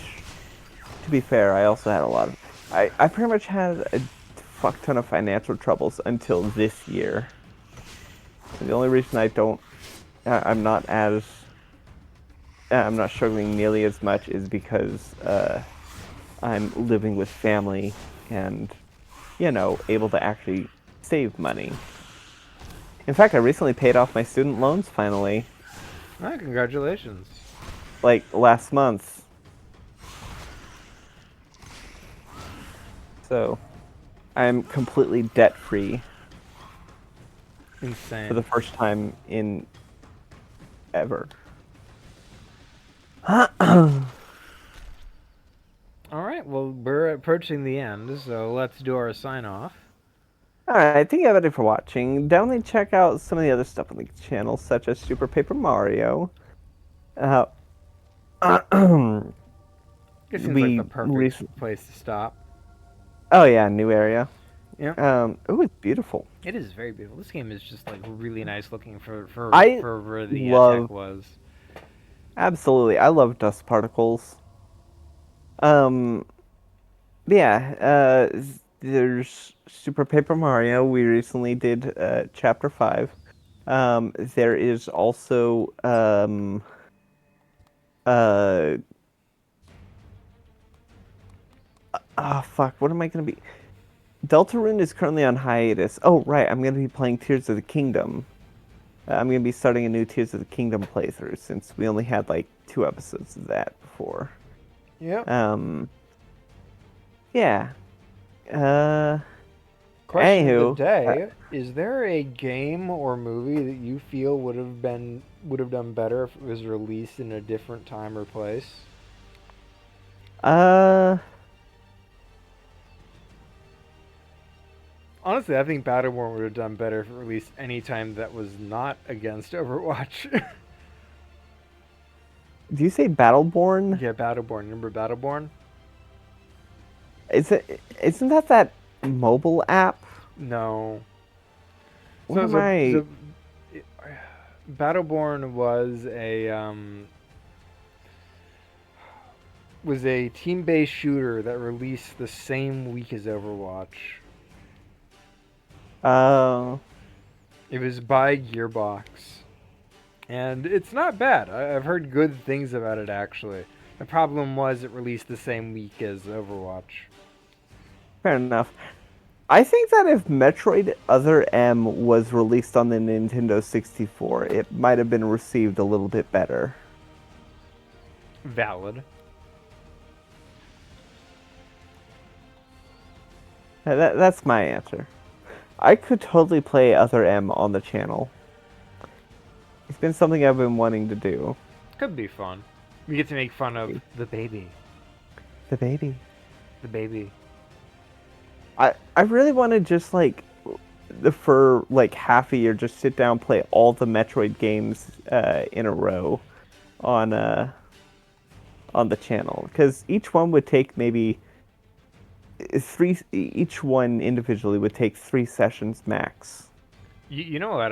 to be fair, I also had a lot of. I pretty much had a fuck ton of financial troubles until this year. And the only reason I'm not I'm not struggling nearly as much is because I'm living with family and, able to actually save money. In fact, I recently paid off my student loans finally, Ah, congratulations. like last month. So, I'm completely debt free for the Insane. first time in ever. All right, well, we're approaching the end, so let's do our sign off. Alright, thank you everybody for watching. Definitely check out some of the other stuff on the channel, such as Super Paper Mario. Uh, It seems like we the perfect place to stop. Oh yeah, new area. Yeah. Oh, it's beautiful. It is very beautiful. This game is just like really nice looking I for where the love tech was. Absolutely. I love dust particles. Um, yeah, there's Super Paper Mario. We recently did Chapter 5. There is also uh fuck, what am I gonna be? Deltarune is currently on hiatus. Oh right, I'm gonna be playing Tears of the Kingdom. I'm gonna be starting a new Tears of the Kingdom playthrough since we only had like 2 episodes of that before. Yep. Yeah. Question of the Anywho, day: is there a game or movie that you feel would have done better if it was released in a different time or place? Honestly, I think Battleborn would have done better if it released any time that was not against Overwatch. do you say Battleborn? Yeah, Battleborn. Remember Battleborn? Isn't that mobile app? No. What am I? Battleborn was a team-based shooter that released the same week as Overwatch. It was by Gearbox, and it's not bad. I've heard good things about it actually. The problem was it released the same week as Overwatch. Fair enough. I think that if Metroid Other M was released on the Nintendo 64, it might have been received a little bit better. Valid. That's my answer. I could totally play Other M on the channel. It's been something I've been wanting to do. Could be fun. We get to make fun of the baby. The baby. The baby. I really want to just like for like half a year just sit down play all the Metroid games in a row on the channel, because each one would take maybe each one individually would take 3 sessions max. You know what?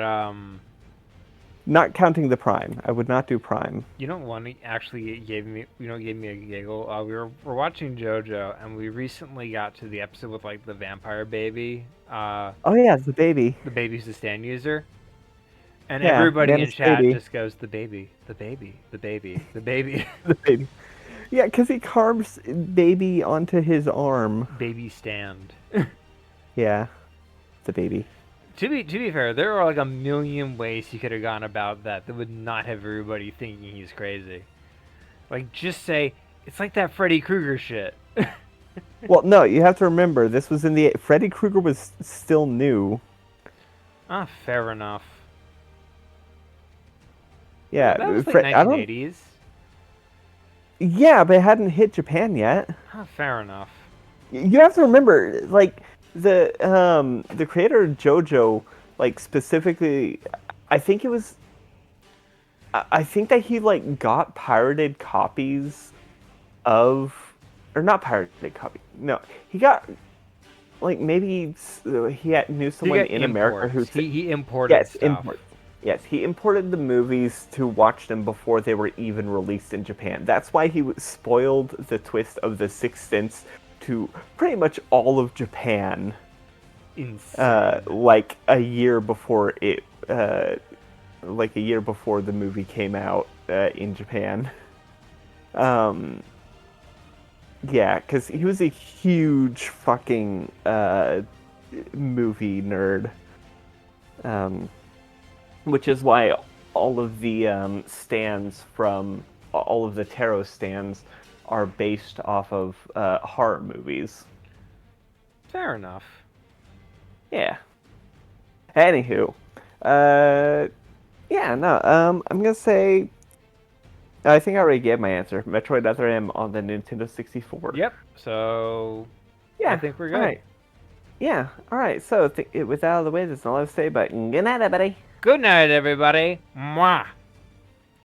Not counting the Prime. I would not do Prime. You know, one actually gave me a giggle. We're watching JoJo, and we recently got to the episode with like the vampire baby. Oh yeah, the baby. The baby's the stand user, and Yeah, everybody in Manus chat baby. just goes the baby, the baby, the baby, the baby, The baby. Yeah, because he carves baby onto his arm. baby stand. Yeah, the baby. To be fair, there are like a million ways he could have gone about that would not have everybody thinking he's crazy. Like, just say, it's like that Freddy Krueger shit. Well, no, you have to remember, this was in the... Freddy Krueger was still new. Ah, fair enough. Yeah, That was like I don't... 1980s. Yeah, but it hadn't hit Japan yet. Ah, fair enough. You have to remember, like, the creator of JoJo, like, specifically... I think it was... I think that he, like, got pirated copies of... Or not pirated copy. No, he got... Like, maybe knew someone in America who... He imported stuff. Imports. Yes, he imported the movies to watch them before they were even released in Japan. That's why he spoiled the twist of The Sixth Sense to pretty much all of Japan. Insane. Like a year before it... like a year before the movie came out in Japan. Yeah, because he was a huge fucking movie nerd. Which is why all of the stands from all of the tarot stands are based off of horror movies. Fair enough. Yeah. Anywho, yeah, no, I'm gonna say, I think I already gave my answer. Metroid Other M on the Nintendo 64. Yep. So Yeah, I think we're good. all right. Yeah, all right. So with that out of the way, there's nothing left to say, but good night, everybody. Good night, everybody. Mwah.